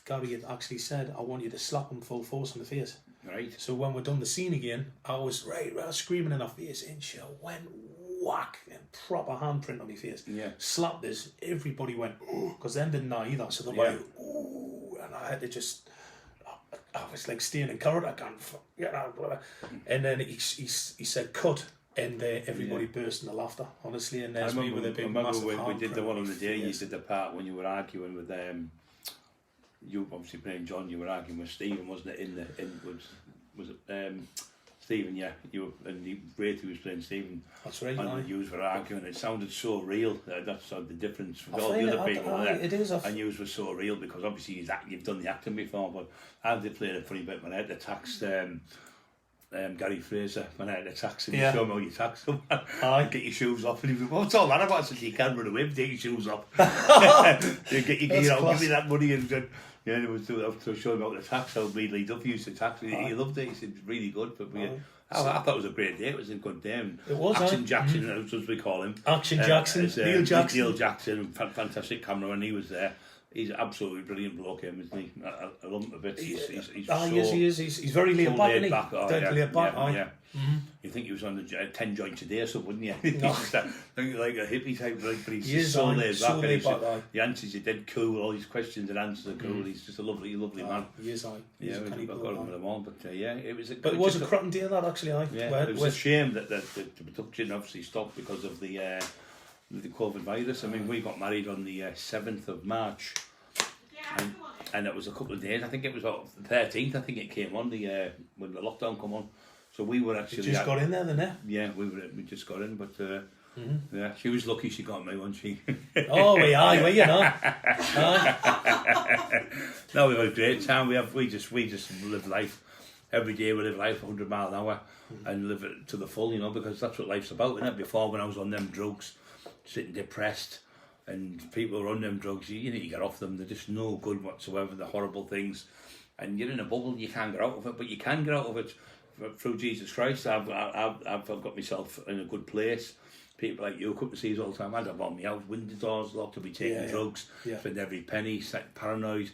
Gary had actually said, "I want you to slap him full force in the face." Right. So when we'd done the scene again, I was screaming in her face, and she went whack, and proper handprint on my face. Yeah. Slapped us, everybody went, "Ooh," because them didn't know either, so they were like, "Ooh," and I had to just... I was like staying in character, and then he said cut, and everybody burst into laughter, honestly. And there's me with a big massive when we did the one on the day, you did the part when you were arguing with you obviously playing John, you were arguing with Stephen, wasn't it? Was it Stephen? Yeah, you were, and Brady was playing Stephen. That's right. And you were arguing. It sounded so real. That's the difference with all the other people there. It is. And you were so real because obviously you've done the acting before. But I did play a funny bit when I had to tax Gary Fraser when I had to tax him. You show me how you tax him. Get your shoes off, and he was, "What's all that about?" I said, "You can't run away with take your shoes off." give me that money and. Yeah, it was to show him how to tax, how Lee Duffy used to tax. He loved it. He said, "Really good." But I thought it was a great day. It was a good day. It was. Action Jackson, as we call him. Action Jackson. Neil Jackson. Neil Jackson, fantastic cameraman. He was there. he's an absolutely brilliant bloke, isn't he? I love him a bit. He's he is. He's very laid back, isn't he? Dead laid back, yeah. You think he was on the 10 joints a day or something, wouldn't you? No. Like a hippie type, but he's He just is, so laid back. laid back, the answers are dead cool. All these questions and answers are cool. He's just a lovely man. He is, Yeah, I've got him with them all, but yeah, it was. But it was a cracking day that actually, Yeah, it was a shame that the production obviously stopped because of the COVID virus. I mean, we got married on the 7th of March, and it was a couple of days. I think it was the 13th. I think it came on when the lockdown come on. So we were actually just got in there, then, eh? Yeah, we just got in, but yeah, she was lucky she got me, wasn't she? Oh, well, you know. No, we had a great time. We just live life every day. We live life 100 mile an hour and live it to the full, you know, because that's what life's about, isn't it? Before, when I was on them drugs, sitting depressed, and people are on them drugs, you need to get off them. They're just no good whatsoever. They're horrible things, and you're in a bubble. You can't get out of it, but you can get out of it through Jesus Christ. I've got myself in a good place. People like you come to see us all the time. I'd have on my house window doors locked to be taking drugs, spend every penny, paranoid,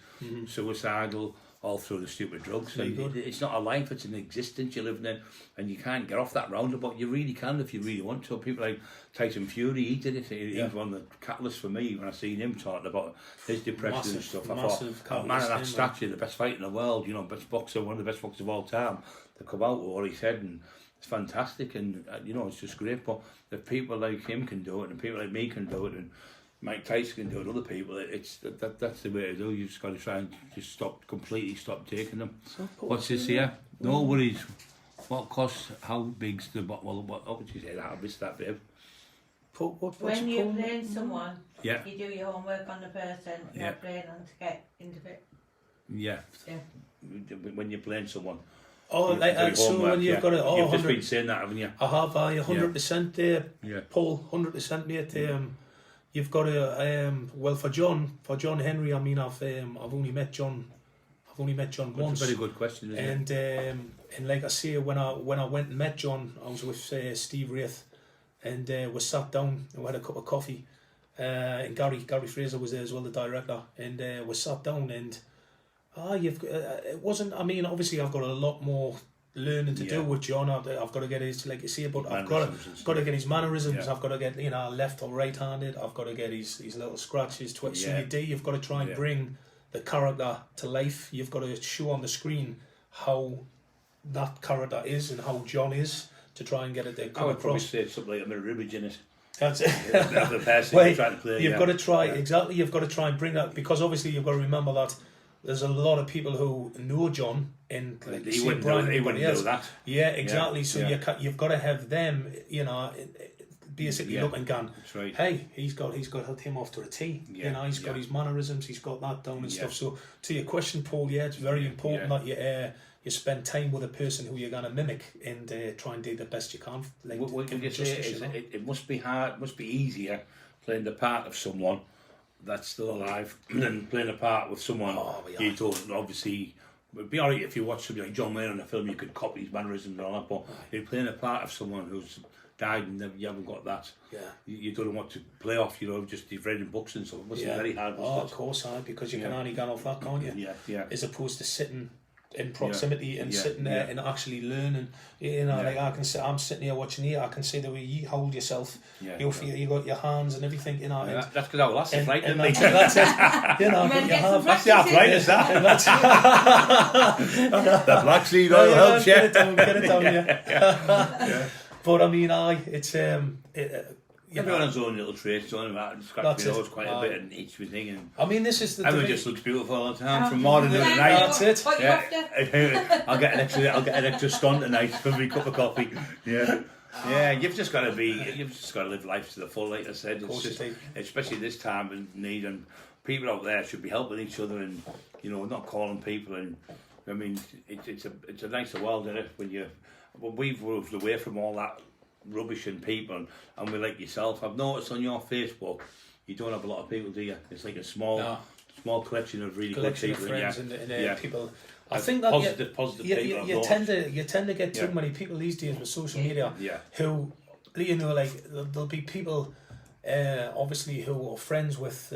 suicidal, all through the stupid drugs. And it's not a life, it's an existence you're living in, and you can't get off that roundabout. You really can if you really want to. People like Tyson Fury, he did it. He was one of the catalysts for me when I seen him talking about his depression and stuff. I thought, man of that stature, the best fighter in the world, you know, best boxer, one of the best boxers of all time, to come out with what he said, and it's fantastic, and you know, it's just great. But if people like him can do it, and people like me can do it, and Mike Tyson can do it, other people, it's that's the way to do. You just got to try and just completely stop taking them. What's this here? No worries. What costs? How big's the bottle? What would you say? I missed that, babe. When you blame someone, you do your homework on the person, not blame them to get into it. Yeah. When you blame someone. Oh, so when you've got it, you've just been saying that, haven't you? I have 100% there, Paul, 100% mate. You've got to well, for John Henry. I mean, I've only met John once. That's a very good question, isn't it? And like I say, when I went and met John, I was with Steve Wraith, and we sat down and we had a cup of coffee. And Gary Fraser was there as well, the director, and we sat down and. It wasn't. I mean, obviously, I've got a lot more learning to do with John. I've got to get his, like you say, but I've got to get his mannerisms. I've got to get, left or right-handed. I've got to get his little scratches. So you've got to try and bring the character to life. You've got to show on the screen how that character is and how John is to try and get it there. I would probably say something like a mirror image in it. That's it. The person you're trying to play. You've got to try exactly. You've got to try and bring that, because obviously you've got to remember that. There's a lot of people who know John, and like he wouldn't do that. Yeah, exactly. So you've got to have them, basically look and gone. That's right. Hey, he's got him off to a T. He's got his mannerisms. He's got that down and stuff. So to your question, Paul, it's very important that you spend time with a person who you're going to mimic and try and do the best you can. Like, what can you say? It must be hard. It must be easier playing the part of someone that's still alive than playing a part with someone you don't obviously. It'd be alright if you watch somebody like John Wayne in a film, you could copy his mannerisms and all that, but you're playing a part of someone who's died and you haven't got that. You don't know what to play off, just you've read in books and so it must be very hard. Of course, because you can only get off that, can't you? As opposed to sitting in proximity and sitting there and actually learning. Like I'm sitting here watching you. I can see the way you hold yourself. You feel you got your hands and everything. That's because I last flight, didn't they? That's it. But you have. That's the arthritis. The black seed oil helps you. Get it down, yeah. But I mean, it's everyone has their own little traits, scratch my nose quite a bit and itch my thing. And I mean, this is the. Everyone just looks beautiful all the time, from morning to night. That's it. I'll get an extra scone tonight for my cup of coffee. You've just got to live life to the full, like I said. It's just, especially this time of need, and people out there should be helping each other and not calling people. And I mean, it's a nicer world, isn't it? When we've moved away from all that rubbish and people, and we like yourself. I've noticed on your Facebook, you don't have a lot of people, do you? It's like a small collection of really good people. Friends and people. I think that positive people. You tend to get too many people these days with social media who, like there'll be people obviously who are friends with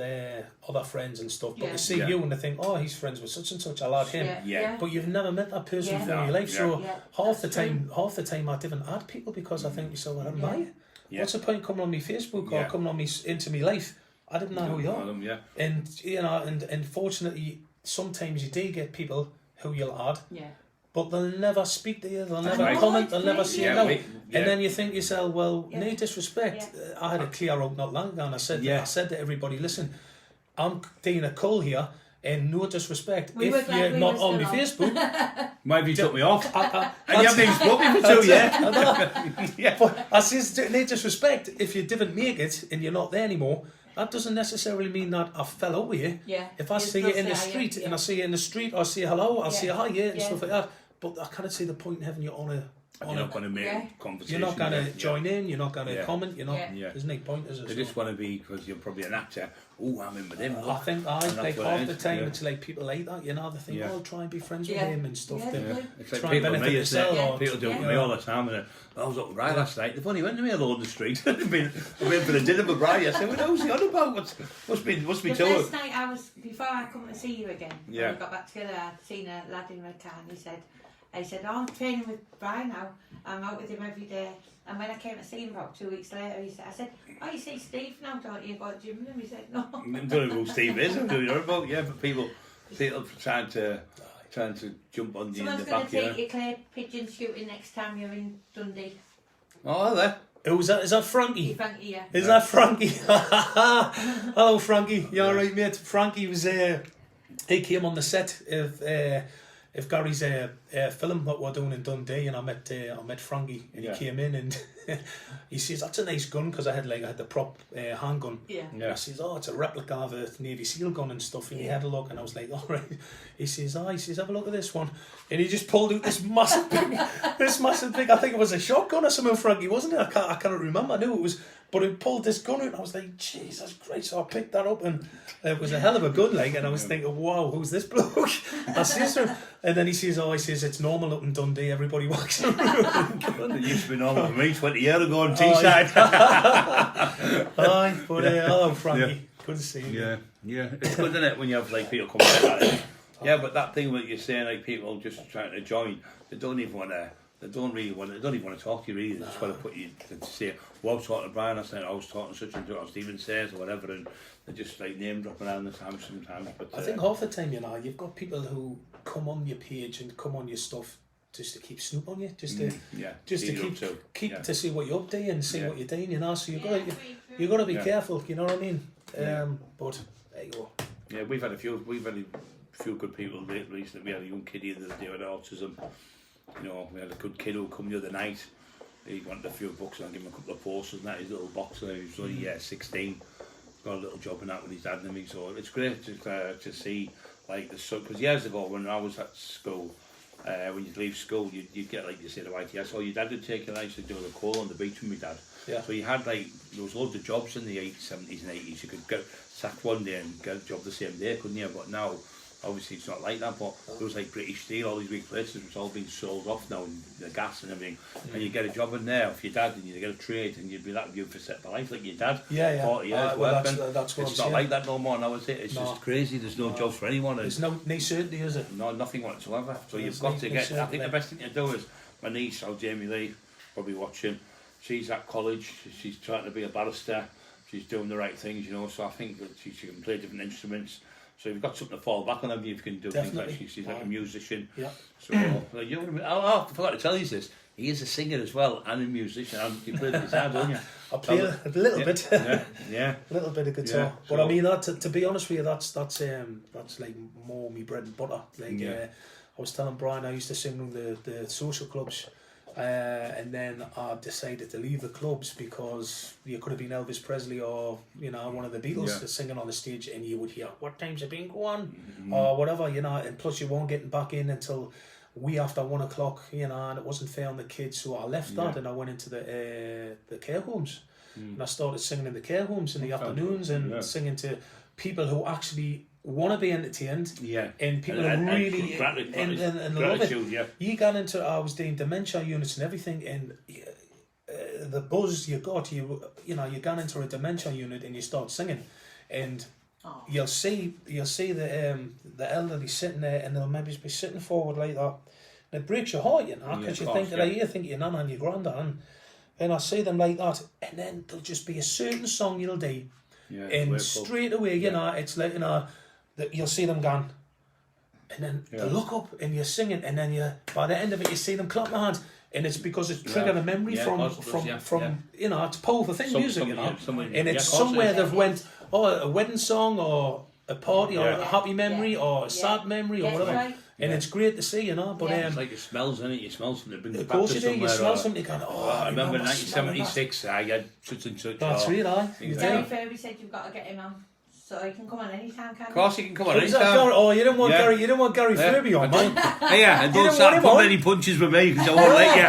other friends and stuff, but they see Yeah. you and they think, oh, he's friends with such and such, I'll add him. Yeah. But you've never met that person Yeah. before in your No, life, yeah. so Yeah, half that's the time I didn't add people because I think, so well, am Yeah. I? Yeah. What's the point coming on my Facebook or Yeah. coming on me into my life? I didn't know who you are. Yeah. And you know, and fortunately, sometimes you do get people who you'll add, Yeah. but they'll never speak to you, they'll I never know, comment, they'll it's never crazy. say Yeah, no. yeah. And then you think to yourself, well, Yeah. no disrespect. I had a clear out not long ago, and I said to everybody, listen, I'm doing a call here, and no disrespect. We were if glad you're we not were on my still Facebook, Maybe you took me off. I And you haven't even spoken for 2 years. Yeah. But I says, no disrespect, if you didn't make it and you're not there anymore, that doesn't necessarily mean that I fell out with you. Yeah. If I You see still you in the say hi, street yeah. and I see you in the street, or say hello, I'll Yeah. say hi, and Yeah. stuff like that. But I can't see the point in having you on a. You're not going to make Yeah. conversation. You're not going to yeah. join in. You're not going to Yeah. comment. You're not. Yeah. Yeah. There's no point, is it? They just want to be, because you're probably an actor. Oh, I'm in with him. I think And that's like what half it the is, time yeah. it's like people like that. You know, they think, Yeah. oh, try and be friends with Yeah. him and stuff. Yeah, They- they do. It's like Try and people benefit me, isn't it? yourself, or- People do it Yeah. with me all the time. And I was up with Brian last night. They've only went to me alone on the street. I've been for the dinner with Brian. I said, well, what's he on about? Must be The two. first night before I come to see you again, Yeah. when we got back together, I'd seen a lad in red car and he said, oh, I'm training with Brian now. I'm out with him every day. And when I came to see him about 2 weeks later, I said, oh, you see Steve now, don't you? Go to the gym with him? He said, no. I don't know who Steve is. I don't know about. Yeah, but people trying to jump on you in Someone's the going back. to Yeah. take you clay pigeon shooting next time you're in Dundee. Oh, are they? Who's that? Is that You Frankie? Frankie, yeah. Is that Frankie? Hello, Frankie. You all right, mate? Frankie was he came on the set of Gary's film that we're doing in Dundee, and I met Frankie, and Yeah. he came in and he says, "That's a nice gun," because I had the prop handgun. Yeah. Yeah. I says, "Oh, it's a replica of a Navy SEAL gun and stuff." And he had a look, and I was like, "All right." He says, "Have a look at this one," and he just pulled out this massive big. I think it was a shotgun or something, Frankie, wasn't it? I can't remember. I knew it was, but he pulled this gun out, and I was like, "Jesus Christ!" So I picked that up, and it was a hell of a gun, like. And I was thinking, "Wow, who's this bloke?" I says to him, and then he says, "It's normal up in Dundee. Everybody walks around with a gun." It used to be normal for me 20 years ago on Teesside. Aye, but hello, Frankie. Yeah. Good to see you. Yeah. It's good, isn't it, when you have like people come like that. Yeah, but that thing that you're saying, like people just trying to join, they don't even want to talk to you really. They just want to put you to say, well, I was talking to Brian, I was talking to such and such, or Stephen says, or whatever, and they just like name dropping around the time sometimes. But I think half the time, you've got people who come on your page and come on your stuff just to keep snoop on you, just to see what you're up keep Yeah. to see what you're up to and see Yeah. what you're doing, So you Yeah, got to be Yeah. careful, you know what I mean? Yeah. But there you go. Yeah, we've had a few good people recently. We had a young kid the other day with autism. You know, we had a good kid who come the other night. He wanted a few books, and I gave him a couple of posters and that, his little box, and he was only 16. Got a little job in that with his dad and me, so it's great to see, like, because years ago when I was at school, when you'd leave school, you'd get, like you say, the YTS, or your dad would take you, and I used to do the call on the beach with my dad. Yeah. So you had, like, there was loads of jobs in the 80s, 70s and 80s. You could get sacked one day and get a job the same day, couldn't you? But now, obviously it's not like that, but there was like British Steel, all these big places, which all been sold off now, and the gas and everything, and you get a job in there for your dad, and you get a trade, and you'd be that good for set for life, like your dad. 40 years Well, working. that's what It's I'm not saying. like that no more now, is it? It's No. just crazy. There's no jobs for anyone. There's no certainty, is it? No, nothing whatsoever. So There's you've got no to get. I think certainty. the best thing to do is my niece, Jamie Lee, probably watching. She's at college. She's trying to be a barrister. She's doing the right things, So I think that she can play different instruments. So you've got something to fall back on. If you can do Definitely. things like she's like a musician. Yeah. So I forgot to tell you this. He is a singer as well and a musician. You play the guitar, don't you? I play a little bit. Yeah. A little bit of guitar, Yeah, but so- I mean that. To be honest with you, that's like more me bread and butter. Like I was telling Brian, I used to sing in the social clubs, and then I decided to leave the clubs because you could have been Elvis Presley or one of the Beatles singing on the stage, and you would hear what time's it been going or whatever, and plus you weren't getting back in until way after 1 o'clock, and it wasn't fair on the kids, so I left that and I went into the care homes. And I started singing in the care homes in the afternoons and singing to people who actually want to be entertained. Yeah. And people are really and love it. Yeah. You got into, I was doing dementia units and everything, and the buzz you got, you know, you get into a dementia unit and you start singing, and you'll see the elderly sitting there, and they'll maybe be sitting forward like that, and it breaks your heart, you know, because you think of your nana and your granddad, and I see them like that, and then there'll just be a certain song you'll do, and straight away, you know, it's like, you know, that you'll see them gone, and then they look up and you're singing, and then by the end of it you see them clap their hands, and it's because it's triggered a memory from you know, it's a powerful thing, music, you know, and it's somewhere they've went, a wedding song or a party or a happy memory or a sad memory or whatever. Right. And it's great to see, you know. But it's like it smells, in it. You smell something. Brings of course you do. You smell something. You go, I remember 1976. I had such and such. That's real, aye. Terry Furby said you've got to get him on, so he can come on anytime. Of course, he can come on anytime. You didn't want Gary. You didn't want Gary Furby on, man. Yeah, and don't start pulling any punches with me because I won't let you.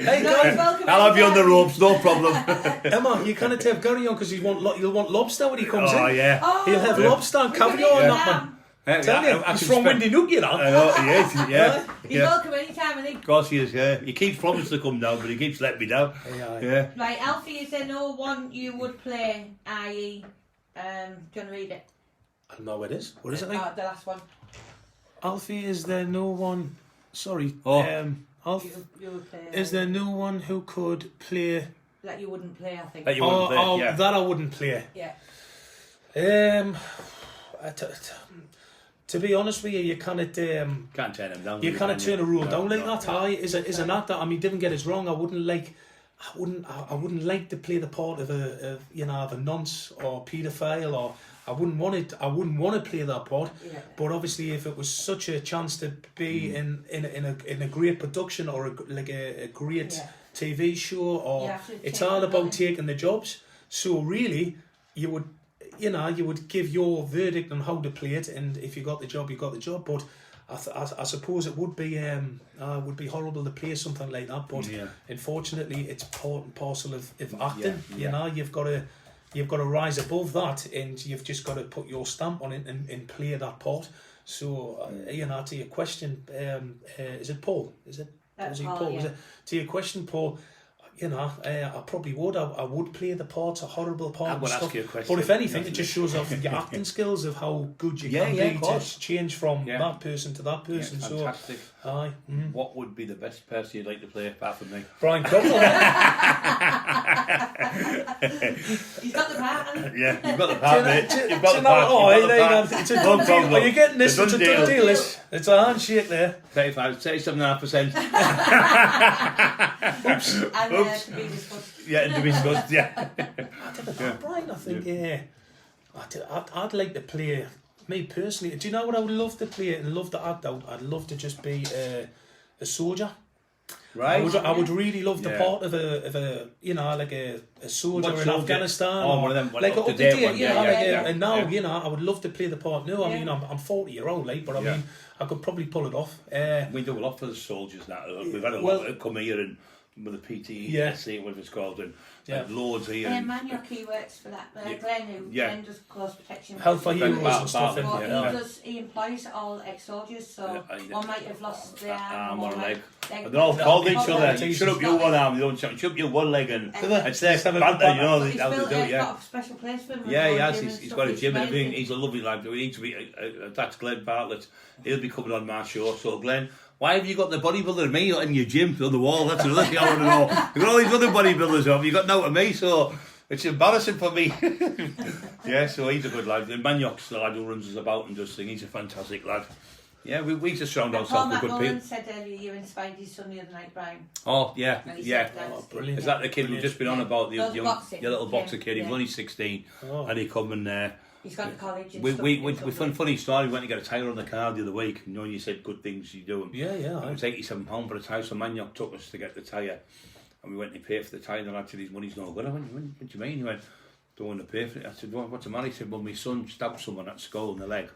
Hey, Gary, I'll have you on the ropes, no problem. Emma, you can't have Gary on because you'll want lobster when he comes in. Oh yeah. He'll have lobster and caviar on that one. Tell you, he's from Windy Nook, you know. I know, he is, yeah. He's welcome anytime, I think. Of course he is, yeah. He keeps promising to come down, but he keeps letting me down. Yeah. Right, Alfie, is there no one you would play, i.e., do you want to read it? I don't know what it is. What is it like? The last one. Alfie, is there no one... Sorry. Alfie, you would play, is there no one who could play... That you wouldn't play, I think. That you wouldn't play, yeah. That I wouldn't play. Yeah. To be honest with you, you can't turn him down. You can't turn a rule down like that. Is an actor. I mean, didn't get us wrong. I wouldn't like to play the part of a nonce or paedophile, or I wouldn't want to play that part. Yeah. But obviously, if it was such a chance to be in a great production or a great TV show, or it's all about taking the jobs. So really, you would give your verdict on how to play it, and if you got the job, you got the job. But I suppose it would be horrible to play something like that. But unfortunately, it's part and parcel of acting. You know, you've got to rise above that, and you've just got to put your stamp on it and play that part. So to your question, is it Paul? Is it? Was it Paul? Yeah. To your question, Paul. I probably would. I would play the part, a horrible part. I would ask you a question. But if anything, it just shows off your acting skills of how good you can be to change from that person to that person. Yeah, fantastic. So, aye. Mm-hmm. What would be the best person you'd like to play apart from me? Brian Cromwell. He's got the part, hasn't he? Yeah, you've got the part, mate. You've got the part. It's a done deal. Are you getting this? It's a done deal. It's a handshake there. 37.5%. Oops. To be discussed. Yeah, to be discussed, yeah. I don't know, Brian, I think, I'd like to play, me personally, do you know what I would love to play and love to act out? I'd love to just be a soldier. Right. I would really love the part of a soldier in Afghanistan. One of them, like up to date one. And now, I would love to play the part now. I mean, I'm 40-year-old, but I mean, I could probably pull it off. We do a lot for the soldiers now. We've had a lot that come here and with the PTE, whatever it's called, and loads here. Maniac, he works for that. Glenn, Glenn does close protection. Health for Heroes and stuff. He employs all ex-soldiers, so one might have lost their arm or leg. And they're all called each other. Shut up your one arm, you don't shut up your one leg, and it's their banter, you know how they do it. He's got a special place for him. Yeah, he has. He's got a gym and everything. He's a lovely lad. We need to be. That's Glenn Bartlett. He'll be coming on my show. So Glenn, why have you got the bodybuilder of me in your gym on the wall? That's another thing I want to know. You've got all these other bodybuilders on. You've got no of me, so it's embarrassing for me. Yeah, so he's a good lad. The Maniac's the lad who runs us about and does things. He's a fantastic lad. Yeah, we just surround ourselves with good people. Paul said earlier you inspired his son the other night, Brian. Oh, yeah. Oh, brilliant. Is that the kid we've just been on about, your little boxer kid? He was only 16, and he come and... he's gone to college and we funny story. We went to get a tyre on the car the other week. You know, you said good things you do. Yeah. It was £87 for a tyre, so Maniac took us to get the tyre. And we went to pay for the tyre, and the lad said his money's no good. I went, what do you mean? He went, don't want to pay for it. I said, what's the matter? He said, well, my son stabbed someone at school in the leg.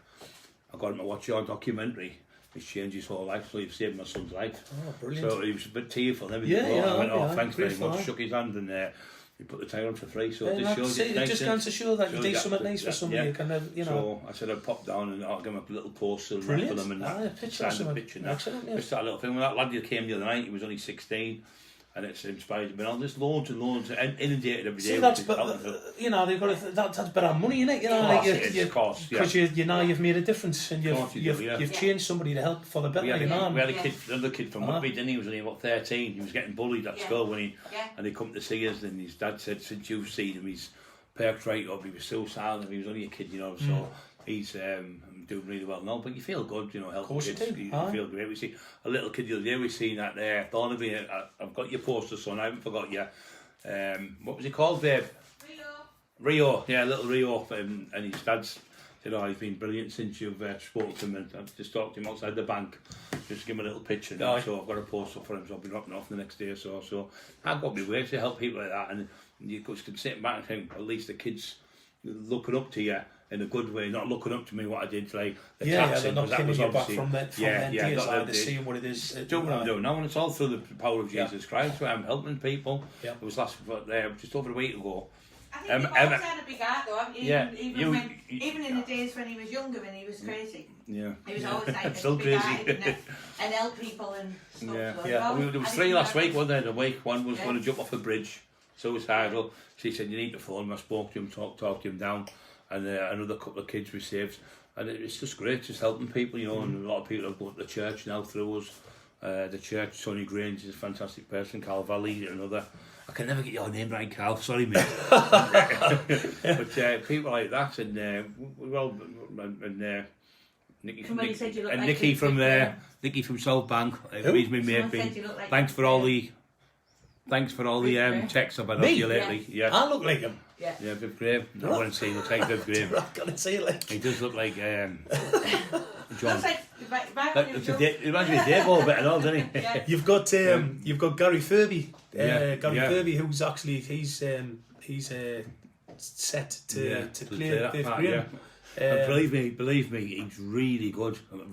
I got him to watch your documentary. It's changed his whole life, so you've saved my son's life. Oh, brilliant. So he was a bit tearful and everything. I went, thanks very much. Shook his hand and we put the tyre on for free. So it just shows it just goes to show that you do something nice for somebody. You can have, So I said I'd pop down and I'll give him a little poster and for them and picture. Excellent, just that little thing. When that lad who came the other night, he was only 16. and it's inspired me on. There's loads and loads, inundated every day. See, that's you know, they've got that's better money, innit? You know, of course, because you know you've made a difference and you've changed somebody to help for the better. We had another kid from Whitby, didn't he? He was only about 13. He was getting bullied at school and he come to see us, and his dad said, since you've seen him, he's perked right up. He was so silent. He was only a kid, you know. So he's doing really well now. But you feel good, you know, helping kids. You feel great. We see a little kid the other day. We seen that there. Thornaby, I've got your poster, son. I haven't forgot you. What was he called, Dave? Rio. Yeah, little Rio. And his dad's said, "Oh, he's been brilliant since you've spoken to him." And I've just talked to him outside the bank. Just give him a little picture. So I've got a poster for him. So I'll be dropping off the next day or so. So I've got my way to help people like that, and you can sit back and think, at least the kids looking up to you in a good way, not looking up to me what I did, like the taxing, they're not that was you back obviously from them days, like, seeing what it is. Do what I'm doing now, and it's all through the power of Jesus Christ. Where I'm helping people. Yeah. It was just over a week ago. I think you've always had a big heart, though, haven't you? Even in the days when he was younger and he was crazy. Yeah. He was always like still big crazy. And help people and stuff. There was 3 last week, wasn't there? The week one was going to jump off a bridge, suicidal. She said, "You need to phone him." I spoke to him, talked him down, and another couple of kids we saved. And it's just great, just helping people, you know. And a lot of people have gone to the church now through us. The church, Tony Grange is a fantastic person. Carl Valley, another. I can never get your name right, Carl. Sorry, mate. But people like that, and Nicky from South Bank. He's my mate. Thanks for all the checks I've had off you lately. Yeah. I look like him. Yeah, Viv Graham. I want to say he looks like Viv Graham. I'm gonna say it like. He does look like John. It reminds me of Dave a bit and all, doesn't he? Yeah. You've got Gary Furby. Furby, who's actually he's set to play Viv Graham. Believe me, he's really good. I'm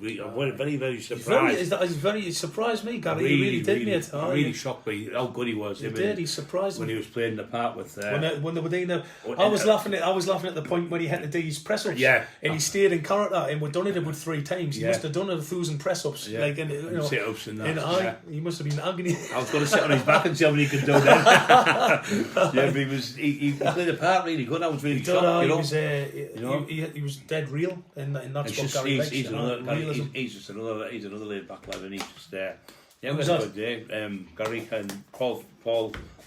very, very surprised. He's very surprised me, Gary. He really did, mate. Really shocked me how good he was. He surprised me when he was playing the part with. When they were doing the, I was laughing at the point when he had to do his press ups. Yeah, and he stayed in character, and we'd done it about 3 times. He must have done 1,000 press ups, like sit ups and that. He must have been agony. I was going to sit on his back and see how many he could do that. Yeah, but he played the part really good. I was really shocked. He was dead real, and that's what Gary likes. He's another laid back lad, and he's just there. Yeah, it was a good day. Gary and Paul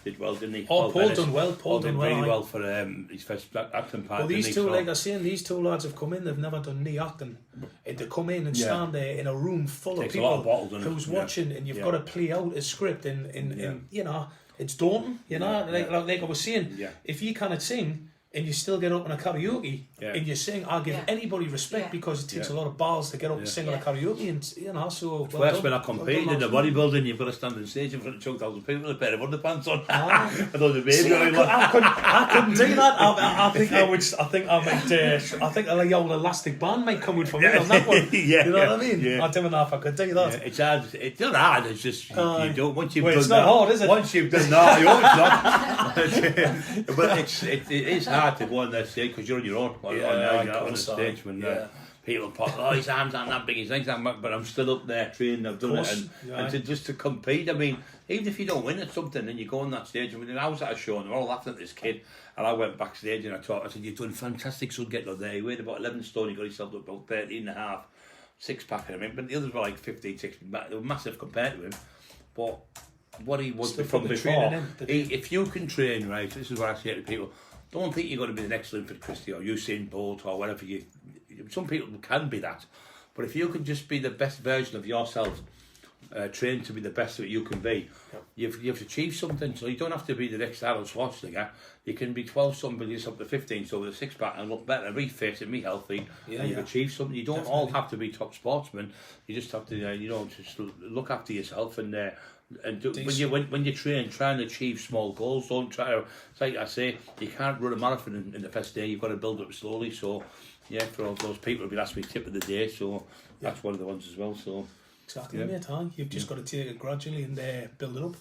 did well, didn't he? Paul done well. Paul done really well for his first acting part. Well, these two, like I was saying, these 2 lads have come in. They've never done any acting, and to come in and stand there in a room full of people who's watching, and you've got to play out a script, and you know, it's daunting. You know, like I was saying, if you cannot sing and you still get up in a karaoke and you sing, I'll give anybody respect because it takes a lot of balls to get up and sing on a karaoke, and you know, so it's worse when I competed in the bodybuilding. You've got to stand on stage in front of 2,000 people with a pair of underpants on. I couldn't do that. I think a old elastic band might come in for me on that one. You know what I mean? I don't know if I could do that. It's hard. It's not hard. It's just you don't. Once you've done it's not hard, is it? Once you've done that, you hope it's not. But it is hard to go on that stage because you're on your own. On the stage when people pop, his arms aren't that big, his legs aren't that, but I'm still up there training. I've done it, and just to compete. I mean, even if you don't win at something and you go on that stage, I mean, I was at a show and they were all laughing at this kid, and I went backstage and I said, "You've done fantastic, son, getting up there." He weighed about 11 stone. He got himself up about 13 and a half, 6-pack. I mean, but the others were like 15, 16. They were massive compared to him, but what he was from before. If you can train right, this is what I say to people. Don't think you're going to be the next Linford Christie or Usain Bolt or whatever you. Some people can be that, but if you can just be the best version of yourself, train to be the best that you can be, you've achieved something. So you don't have to be the next Arnold Schwarzenegger. You can be 12 somebody up to 15, so with a 6-pack and look better, be fit and be healthy, and you've achieved something. You don't all have to be top sportsmen. You just have to, just look after yourself and when you train, try and achieve small goals. Don't try to. It's like I say, you can't run a marathon in the first day. You've got to build up slowly. So, for all those people who've been asked me tip of the day, so that's one of the ones as well. So exactly, mate. You've just got to take it gradually and build it up.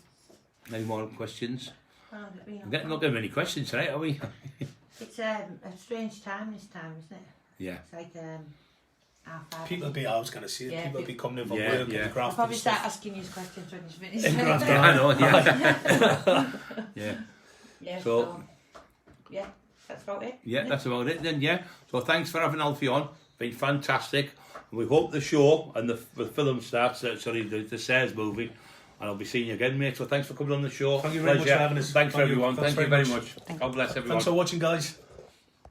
Any more questions? I'm not getting many questions tonight, are we? It's a strange time this time, isn't it? Yeah. It's like half 5. People be, I was going to say, Yeah, people be coming in from Yeah, work yeah. and I'll graft probably and start stuff. asking you questions when you finish. In graft, Yeah, I know, yeah. Yeah. Yeah, So- yeah, that's about it. Yeah, isn't it? that's about it then, yeah. So thanks for having Alfie on. Been fantastic. And we hope the show and the film starts, the Sayers movie. And I'll be seeing you again, mate. So thanks for coming on the show. Thank you very much for having us. Thanks for everyone. Thanks Thank you very very much. much. God bless everyone. Thanks for watching, guys.